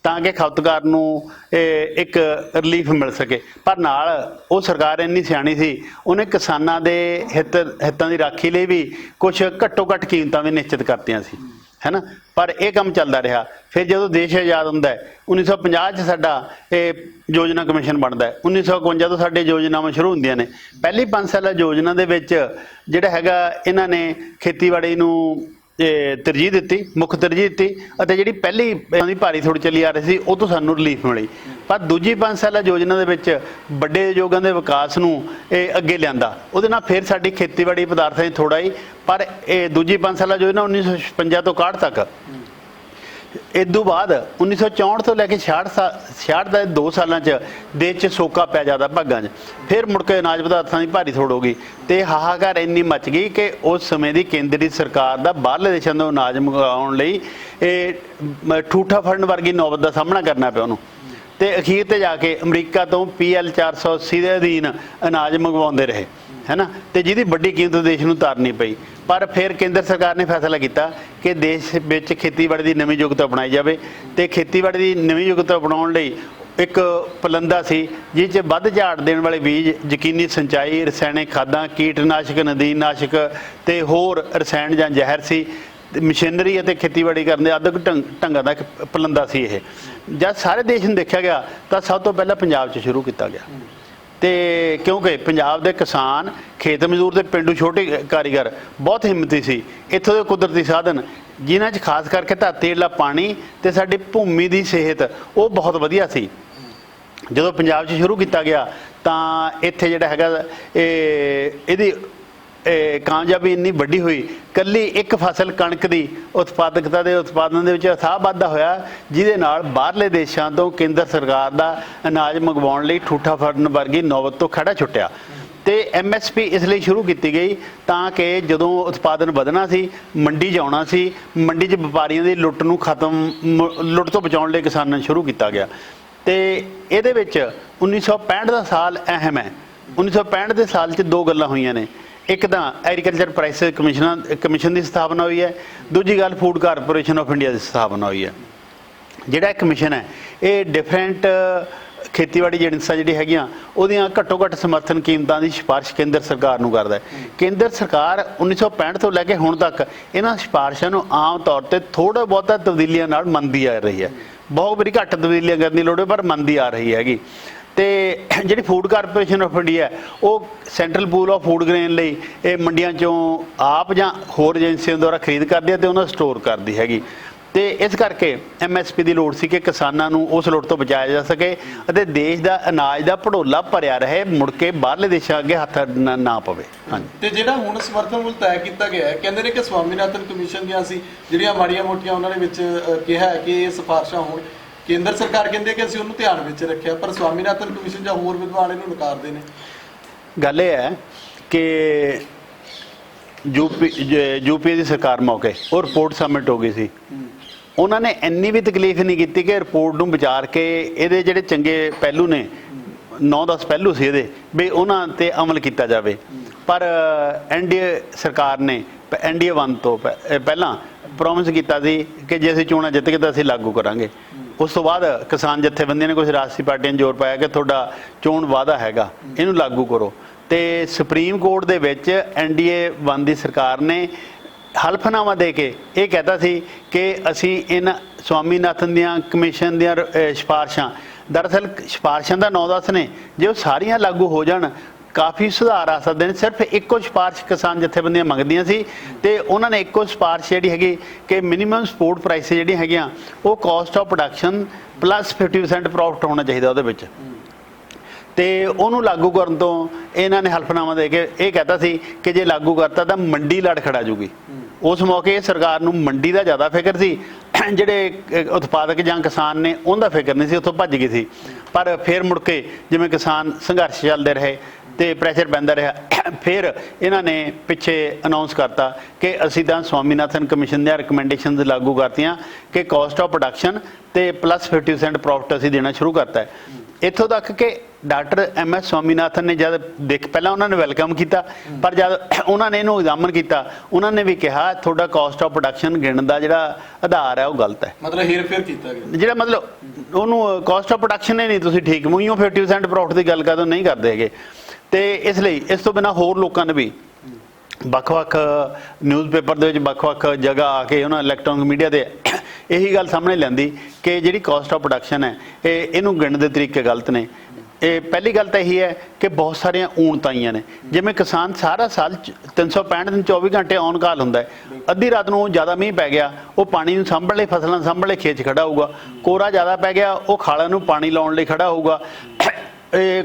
ਤਾਂ ਕਿ ਖਪਤਕਾਰ ਨੂੰ ਇੱਕ ਰਿਲੀਫ ਮਿਲ ਸਕੇ। ਪਰ ਨਾਲ ਉਹ ਸਰਕਾਰ ਇੰਨੀ ਸਿਆਣੀ ਸੀ, ਉਹਨੇ ਕਿਸਾਨਾਂ ਦੇ ਹਿੱਤਾਂ ਦੀ ਰਾਖੀ ਲਈ ਵੀ ਕੁਝ ਘੱਟੋ ਘੱਟ ਕੀਮਤਾਂ ਵੀ ਨਿਸ਼ਚਿਤ ਕਰਤੀਆਂ ਸੀ, ਹੈ ਨਾ। ਪਰ ਇਹ ਕੰਮ ਚੱਲਦਾ ਰਿਹਾ। ਫਿਰ ਜਦੋਂ ਦੇਸ਼ ਆਜ਼ਾਦ ਹੁੰਦਾ ਹੈ 1950 'ਚ ਸਾਡਾ ਇਹ ਯੋਜਨਾ ਕਮਿਸ਼ਨ ਬਣਦਾ ਹੈ। 1951 ਤੋਂ ਸਾਡੇ ਯੋਜਨਾਵਾਂ ਸ਼ੁਰੂ ਹੁੰਦੀਆਂ ਨੇ। ਪਹਿਲੀ 5 ਸਾਲਾ ਯੋਜਨਾ ਦੇ ਵਿੱਚ ਜਿਹੜਾ ਹੈਗਾ ਇਹਨਾਂ ਨੇ ਖੇਤੀਬਾੜੀ ਨੂੰ ਤਰਜੀਹ ਦਿੱਤੀ, ਮੁੱਖ ਤਰਜੀਹ ਦਿੱਤੀ, ਅਤੇ ਜਿਹੜੀ ਪਹਿਲੀ ਇਹਨਾਂ ਦੀ ਭਾਰੀ ਥੋੜ੍ਹੀ ਚੱਲੀ ਆ ਰਹੀ ਸੀ ਉਹ ਤੋਂ ਸਾਨੂੰ ਰਿਲੀਫ ਮਿਲੀ। ਪਰ ਦੂਜੀ 5 ਸਾਲਾ ਯੋਜਨਾ ਦੇ ਵਿੱਚ ਵੱਡੇ ਉਦਯੋਗਾਂ ਦੇ ਵਿਕਾਸ ਨੂੰ ਇਹ ਅੱਗੇ ਲਿਆਂਦਾ, ਉਹਦੇ ਨਾਲ ਫਿਰ ਸਾਡੀ ਖੇਤੀਬਾੜੀ ਪਦਾਰਥਾਂ ਦੀ ਥੋੜ੍ਹ ਆਈ। ਪਰ ਇਹ ਦੂਜੀ 5 ਸਾਲਾ ਯੋਜਨਾ 1956 ਤੋਂ 61 ਤੱਕ, ਇਸ ਤੋਂ ਬਾਅਦ 1964 ਤੋਂ ਲੈ ਕੇ 66 ਦੇ 2 ਸਾਲਾਂ 'ਚ ਦੇਸ਼ 'ਚ ਸੋਕਾ ਪਿਆ ਜ਼ਿਆਦਾ ਭਾਗਾਂ 'ਚ। ਫਿਰ ਮੁੜ ਕੇ ਅਨਾਜ ਪਦਾਰਥਾਂ ਦੀ ਭਾਰੀ ਥੋੜ ਹੋ ਗਈ ਤੇ ਹਾਹਾਕਾਰ ਇੰਨੀ ਮਚ ਗਈ ਕਿ ਉਸ ਸਮੇਂ ਦੀ ਕੇਂਦਰੀ ਸਰਕਾਰ ਦਾ ਬਾਹਰਲੇ ਦੇਸ਼ਾਂ ਤੋਂ ਅਨਾਜ ਮੰਗਵਾਉਣ ਲਈ ਇਹ ਠੂਠਾ ਫੜਨ ਵਰਗੀ ਨੌਬਤ ਦਾ ਸਾਹਮਣਾ ਕਰਨਾ ਪਿਆ ਉਹਨੂੰ। ਤੇ ਅਖੀਰ ਤੇ ਜਾ ਕੇ ਅਮਰੀਕਾ ਤੋਂ PL 480 ਦੇ ਅਧੀਨ ਅਨਾਜ ਮੰਗਵਾਉਂਦੇ ਰਹੇ, ਹੈ ਨਾ, ਤੇ ਜਿਹਦੀ ਵੱਡੀ ਕੀਮਤ ਦੇਸ਼ ਨੂੰ ਉਤਾਰਨੀ ਪਈ। ਪਰ ਫਿਰ ਕੇਂਦਰ ਸਰਕਾਰ ਨੇ ਫੈਸਲਾ ਕੀਤਾ ਕਿ ਦੇਸ਼ ਵਿੱਚ ਖੇਤੀਬਾੜੀ ਦੀ ਨਵੀਂ ਯੁੱਗਤ ਅਪਣਾਈ ਜਾਵੇ ਤੇ ਖੇਤੀਬਾੜੀ ਦੀ ਨਵੀਂ ਯੁੱਗਤ ਅਪਣਾਉਣ ਲਈ ਇੱਕ ਪਲੰਦਾ ਸੀ ਜਿਸ 'ਚ ਵੱਧ ਝਾੜ ਦੇਣ ਵਾਲੇ ਬੀਜ, ਯਕੀਨੀ ਸਿੰਚਾਈ, ਰਸਾਇਣਿਕ ਖਾਦਾਂ, ਕੀਟਨਾਸ਼ਕ, ਨਦੀਨਨਾਸ਼ਕ ਤੇ ਹੋਰ ਰਸਾਇਣ ਜਾਂ ਜ਼ਹਿਰ ਸੀ। ਮਸ਼ੀਨਰੀ ਅਤੇ ਖੇਤੀਬਾੜੀ ਕਰਨ ਦੇ ਆਧੁਨਿਕ ਢੰਗਾਂ ਦਾ ਇੱਕ ਪਲੰਦਾ ਸੀ ਇਹ। ਜਦ ਸਾਰੇ ਦੇਸ਼ ਨੂੰ ਦੇਖਿਆ ਗਿਆ ਤਾਂ ਸਭ ਤੋਂ ਪਹਿਲਾਂ ਪੰਜਾਬ 'ਚ ਸ਼ੁਰੂ ਕੀਤਾ ਗਿਆ। ਤੇ ਕਿਉਂਕਿ ਪੰਜਾਬ ਦੇ ਕਿਸਾਨ, ਖੇਤ ਮਜ਼ਦੂਰ ਤੇ ਪਿੰਡੂ ਛੋਟੇ ਕਾਰੀਗਰ ਬਹੁਤ ਹਿੰਮਤੀ ਸੀ। ਇੱਥੋਂ ਦੇ ਕੁਦਰਤੀ ਸਾਧਨ ਜਿਨ੍ਹਾਂ 'ਚ ਖਾਸ ਕਰਕੇ ਧਰਤੀ ਹੇਠਲਾ ਪਾਣੀ ਤੇ ਸਾਡੀ ਭੂਮੀ ਦੀ ਸਿਹਤ ਉਹ ਬਹੁਤ ਵਧੀਆ ਸੀ। ਜਦੋਂ ਪੰਜਾਬ 'ਚ ਸ਼ੁਰੂ ਕੀਤਾ ਗਿਆ ਤਾਂ ਇੱਥੇ ਜਿਹੜਾ ਹੈਗਾ ਇਹਦੀ ਕਾਮਯਾਬੀ ਇੰਨੀ ਵੱਡੀ ਹੋਈ, ਇਕੱਲੀ ਇੱਕ ਫਸਲ ਕਣਕ ਦੀ ਉਤਪਾਦਕਤਾ ਦੇ ਉਤਪਾਦਨ ਦੇ ਵਿੱਚ ਅਥਾਹ ਵਾਧਾ ਹੋਇਆ, ਜਿਹਦੇ ਨਾਲ ਬਾਹਰਲੇ ਦੇਸ਼ਾਂ ਤੋਂ ਕੇਂਦਰ ਸਰਕਾਰ ਦਾ ਅਨਾਜ ਮੰਗਵਾਉਣ ਲਈ ਠੂਠਾ ਫੜਨ ਵਰਗੀ ਨੌਬਤ ਤੋਂ ਖੜਾ ਛੁੱਟਿਆ। ਤੇ MSP ਇਸ ਲਈ ਸ਼ੁਰੂ ਕੀਤੀ ਗਈ ਤਾਂ ਕਿ ਜਦੋਂ ਉਤਪਾਦਨ ਵਧਣਾ ਸੀ, ਮੰਡੀ 'ਚ ਆਉਣਾ ਸੀ, ਮੰਡੀ 'ਚ ਵਪਾਰੀਆਂ ਦੀ ਲੁੱਟ ਤੋਂ ਬਚਾਉਣ ਲਈ ਕਿਸਾਨਾਂ ਨੂੰ ਸ਼ੁਰੂ ਕੀਤਾ ਗਿਆ। ਤੇ ਇਹਦੇ ਵਿੱਚ 1965 ਦਾ ਸਾਲ ਅਹਿਮ ਹੈ। 1965 ਦੇ ਸਾਲ 'ਚ 2 ਗੱਲਾਂ ਹੋਈਆਂ ਨੇ। ਇੱਕ ਤਾਂ ਐਗਰੀਕਲਚਰ ਪ੍ਰਾਈਸਿਸ ਕਮਿਸ਼ਨ ਦੀ ਸਥਾਪਨਾ ਹੋਈ ਹੈ, ਦੂਜੀ ਗੱਲ ਫੂਡ ਕਾਰਪੋਰੇਸ਼ਨ ਆਫ ਇੰਡੀਆ ਦੀ ਸਥਾਪਨਾ ਹੋਈ ਹੈ। ਜਿਹੜਾ ਇਹ ਕਮਿਸ਼ਨ ਹੈ ਇਹ ਡਿਫਰੈਂਟ ਖੇਤੀਬਾੜੀ ਜਿਣਸਾਂ ਜਿਹੜੀ ਹੈਗੀਆਂ ਉਹਦੀਆਂ ਘੱਟੋ ਘੱਟ ਸਮਰਥਨ ਕੀਮਤਾਂ ਦੀ ਸਿਫਾਰਿਸ਼ ਕੇਂਦਰ ਸਰਕਾਰ ਨੂੰ ਕਰਦਾ ਹੈ। ਕੇਂਦਰ ਸਰਕਾਰ 1965 ਤੋਂ ਲੈ ਕੇ ਹੁਣ ਤੱਕ ਇਹਨਾਂ ਸਿਫਾਰਿਸ਼ਾਂ ਨੂੰ ਆਮ ਤੌਰ ਤੇ ਥੋੜ੍ਹਾ ਬਹੁਤਾ ਤਬਦੀਲੀਆਂ ਨਾਲ ਮੰਨਦੀ ਆ ਰਹੀ ਹੈ। ਬਹੁਤ ਵਾਰੀ ਘੱਟ ਤਬਦੀਲੀਆਂ ਕਰਨ ਦੀ ਲੋੜ ਹੈ ਪਰ ਮੰਨਦੀ ਆ ਰਹੀ ਹੈਗੀ। ਤੇ ਜਿਹੜੀ ਫੂਡ ਕਾਰਪੋਰੇਸ਼ਨ ਆਫ ਇੰਡੀਆ ਉਹ central pool of food grain ਲਈ ਇਹ ਮੰਡੀਆਂ 'ਚੋਂ ਆਪ ਜਾਂ ਹੋਰ ਏਜੰਸੀਆਂ ਦੁਆਰਾ ਖਰੀਦ ਕਰਦੀ ਹੈ ਤੇ ਉਹਨਾਂ ਸਟੋਰ ਕਰਦੀ ਹੈਗੀ। ਤੇ ਇਸ ਕਰਕੇ MSP ਦੀ ਲੋੜ ਸੀ ਕਿ ਕਿਸਾਨਾਂ ਨੂੰ ਉਸ ਲੋੜ ਤੋਂ ਬਚਾਇਆ ਜਾ ਸਕੇ ਅਤੇ ਦੇਸ਼ ਦਾ ਅਨਾਜ ਦਾ ਭੜੋਲਾ ਭਰਿਆ ਰਹੇ, ਮੁੜ ਕੇ ਬਾਹਰਲੇ ਦੇਸ਼ਾਂ ਅੱਗੇ ਹੱਥ ਨਾ ਪਵੇ। ਹਾਂਜੀ, ਤੇ ਜਿਹੜਾ ਹੁਣ ਸਮਰਥਨ ਮੁੱਲ ਤੈਅ ਕੀਤਾ ਗਿਆ ਹੈ, ਕਹਿੰਦੇ ਨੇ ਕਿ ਸਵਾਮੀਨਾਥਨ ਕਮਿਸ਼ਨ ਦੀਆਂ ਸੀ ਜਿਹੜੀਆਂ ਮਾੜੀਆਂ ਮੋਟੀਆਂ ਉਹਨਾਂ ਨੇ ਵਿੱਚ ਕਿਹਾ ਹੈ ਕਿ ਇਹ ਸਿਫਾਰਸ਼ਾਂ ਹੁਣ ਕੇਂਦਰ ਸਰਕਾਰ ਕਹਿੰਦੀ ਹੈ ਕਿ ਅਸੀਂ ਉਹਨੂੰ ਧਿਆਨ ਵਿੱਚ ਰੱਖਿਆ, ਪਰ ਸਵਾਮੀਨਾਥਨ ਕਮਿਸ਼ਨ ਜਾਂ ਹੋਰ ਵਿਦਵਾਨ ਇਹਨੂੰ ਨਕਾਰਦੇ ਨੇ। ਗੱਲ ਇਹ ਹੈ ਕਿ ਯੂਪੀ ਦੀ ਸਰਕਾਰ ਮੌਕੇ ਉਹ ਰਿਪੋਰਟ ਸਬਮਿਟ ਹੋ ਗਈ ਸੀ, ਉਹਨਾਂ ਨੇ ਇੰਨੀ ਵੀ ਤਕਲੀਫ ਨਹੀਂ ਕੀਤੀ ਕਿ ਰਿਪੋਰਟ ਨੂੰ ਵਿਚਾਰ ਕੇ ਇਹਦੇ ਜਿਹੜੇ ਚੰਗੇ ਪਹਿਲੂ ਨੇ 9-10 ਪਹਿਲੂ ਸੀ ਇਹਦੇ ਵੀ ਉਹਨਾਂ ਤੇ ਅਮਲ ਕੀਤਾ ਜਾਵੇ। ਪਰ NDA ਸਰਕਾਰ ਨੇ NDA 1 ਤੋਂ ਪਹਿਲਾਂ ਪ੍ਰੋਮਿਸ ਕੀਤਾ ਸੀ ਕਿ ਜੇ ਅਸੀਂ ਚੋਣਾਂ ਜਿੱਤ ਕੇ ਤਾਂ ਅਸੀਂ ਲਾਗੂ ਕਰਾਂਗੇ। ਉਸ ਤੋਂ ਬਾਅਦ ਕਿਸਾਨ ਜਥੇਬੰਦੀਆਂ ਨੇ, ਕੁਝ ਰਾਸ਼ਟਰੀ ਪਾਰਟੀਆਂ ਨੇ ਜ਼ੋਰ ਪਾਇਆ ਕਿ ਤੁਹਾਡਾ ਚੋਣ ਵਾਅਦਾ ਹੈਗਾ, ਇਹਨੂੰ ਲਾਗੂ ਕਰੋ। ਤੇ ਸੁਪਰੀਮ ਕੋਰਟ ਦੇ ਵਿੱਚ NDA 1 ਦੀ ਸਰਕਾਰ ਨੇ ਹਲਫਨਾਮਾ ਦੇ ਕੇ ਇਹ ਕਹਿਤਾ ਸੀ ਕਿ ਅਸੀਂ ਇਹਨਾਂ ਸਵਾਮੀਨਾਥਨ ਦੀਆਂ ਕਮਿਸ਼ਨ ਦੀਆਂ ਸਿਫਾਰਸ਼ਾਂ, ਦਰਅਸਲ ਸਿਫਾਰਸ਼ਾਂ ਦਾ 9-10 ਨੇ, ਜੇ ਉਹ ਸਾਰੀਆਂ ਲਾਗੂ ਹੋ ਜਾਣ ਕਾਫੀ ਸੁਧਾਰ ਆ ਸਕਦੇ ਨੇ। ਸਿਰਫ ਇੱਕੋ ਸਿਫਾਰਿਸ਼ ਕਿਸਾਨ ਜਥੇਬੰਦੀਆਂ ਮੰਗਦੀਆਂ ਸੀ ਤੇ ਉਹਨਾਂ ਨੇ ਇੱਕੋ ਸਿਫਾਰਿਸ਼ ਜਿਹੜੀ ਹੈਗੀ ਕਿ ਮਿਨੀਮਮ ਸਪੋਰਟ ਪ੍ਰਾਈਸ ਜਿਹੜੀਆਂ ਹੈਗੀਆਂ ਉਹ caste of production plus 50% profit ਹੋਣਾ ਚਾਹੀਦਾ ਉਹਦੇ ਵਿੱਚ, ਤੇ ਉਹਨੂੰ ਲਾਗੂ ਕਰਨ ਤੋਂ ਇਹਨਾਂ ਨੇ ਹਲਫਨਾਮਾ ਦੇ ਕੇ ਇਹ ਕਹਿਤਾ ਸੀ ਕਿ ਜੇ ਲਾਗੂ ਕਰਤਾ ਤਾਂ ਮੰਡੀ ਲੜ ਖੜਾ ਜੂਗੀ। ਉਸ ਮੌਕੇ ਸਰਕਾਰ ਨੂੰ ਮੰਡੀ ਦਾ ਜ਼ਿਆਦਾ ਫਿਕਰ ਸੀ, ਜਿਹੜੇ ਉਤਪਾਦਕ ਜਾਂ ਕਿਸਾਨ ਨੇ ਉਹਦਾ ਫਿਕਰ ਨਹੀਂ ਸੀ, ਉੱਥੋਂ ਭੱਜ ਗਈ ਸੀ। ਪਰ ਫਿਰ ਮੁੜ ਕੇ ਜਿਵੇਂ ਕਿਸਾਨ ਸੰਘਰਸ਼ ਚੱਲਦੇ ਰਹੇ ਤੇ ਪ੍ਰੈਸ਼ਰ ਪੈਂਦਾ ਰਿਹਾ, ਫਿਰ ਇਹਨਾਂ ਨੇ ਪਿੱਛੇ ਅਨਾਉਂਸ ਕਰਤਾ ਕਿ ਅਸੀਂ ਤਾਂ ਸਵਾਮੀਨਾਥਨ ਕਮਿਸ਼ਨ ਦੀਆਂ ਰਿਕਮੈਂਡੇਸ਼ਨਸ ਲਾਗੂ ਕਰਤੀਆਂ ਕਿ ਕਾਸਟ ਆਫ ਪ੍ਰੋਡਕਸ਼ਨ ਤੇ ਪਲੱਸ 50% ਪ੍ਰੋਫਿਟ ਅਸੀਂ ਦੇਣਾ ਸ਼ੁਰੂ ਕਰਤਾ ਹੈ। ਇੱਥੋਂ ਤੱਕ ਕਿ ਡਾਕਟਰ MS ਸਵਾਮੀਨਾਥਨ ਨੇ ਜਦ ਪਹਿਲਾਂ ਉਹਨਾਂ ਨੇ ਵੈਲਕਮ ਕੀਤਾ, ਪਰ ਜਦ ਉਹਨਾਂ ਨੇ ਇਹਨੂੰ ਐਗਜ਼ਾਮਨ ਕੀਤਾ ਉਹਨਾਂ ਨੇ ਵੀ ਕਿਹਾ ਤੁਹਾਡਾ ਕਾਸਟ ਆਫ ਪ੍ਰੋਡਕਸ਼ਨ ਗਿਣਨ ਦਾ ਜਿਹੜਾ ਆਧਾਰ ਹੈ ਉਹ ਗਲਤ ਹੈ, ਮਤਲਬ ਹੇਰ-ਫੇਰ ਕੀਤਾ ਗਿਆ, ਜਿਹੜਾ ਮਤਲਬ ਉਹਨੂੰ ਕਾਸਟ ਆਫ ਪ੍ਰੋਡਕਸ਼ਨ ਹੀ ਨਹੀਂ ਤੁਸੀਂ ਠੀਕ ਮੂੰਹੋਂ 50% ਪ੍ਰੋਫਿਟ ਦੀ ਗੱਲ ਕਦੋਂ ਨਹੀਂ ਕਰਦੇ ਹੈਗੇ। ਤੇ ਇਸ ਲਈ ਇਸ ਤੋਂ ਬਿਨਾਂ ਹੋਰ ਲੋਕਾਂ ਨੇ ਵੀ ਵੱਖ-ਵੱਖ ਨਿਊਜ਼ਪੇਪਰ ਦੇ ਵਿੱਚ ਵੱਖ-ਵੱਖ ਜਗ੍ਹਾ ਆ ਕੇ ਉਹਨਾਂ ਇਲੈਕਟ੍ਰੋਨਿਕ ਮੀਡੀਆ ਦੇ ਇਹੀ ਗੱਲ ਸਾਹਮਣੇ ਲਿਆਂਦੀ ਕਿ ਜਿਹੜੀ ਕਾਸਟ ਆਫ ਪ੍ਰੋਡਕਸ਼ਨ ਹੈ ਇਹਨੂੰ ਗਿਣਨ ਦੇ ਤਰੀਕੇ ਗਲਤ ਨੇ। ਇਹ ਪਹਿਲੀ ਗੱਲ ਤਾਂ ਇਹੀ ਹੈ ਕਿ ਬਹੁਤ ਸਾਰੀਆਂ ਊਣਤਾਈਆਂ ਨੇ, ਜਿਵੇਂ ਕਿਸਾਨ ਸਾਰਾ ਸਾਲ 365 ਦਿਨ 24 ਘੰਟੇ ਔਨ ਕਾਲ ਹੁੰਦਾ ਹੈ, ਅੱਧੀ ਰਾਤ ਨੂੰ ਜ਼ਿਆਦਾ ਮੀਂਹ ਪੈ ਗਿਆ ਉਹ ਪਾਣੀ ਨੂੰ ਸਾਂਭਣ ਲਈ, ਫਸਲਾਂ ਸਾਂਭਣ ਲਈ ਖੇਤ 'ਚ ਖੜਾ ਹੋਊਗਾ, ਕੋਰਾ ਜ਼ਿਆਦਾ ਪੈ ਗਿਆ ਉਹ ਖਾਲਾਂ ਨੂੰ ਪਾਣੀ ਲਾਉਣ ਲਈ ਖੜਾ ਹੋਊਗਾ,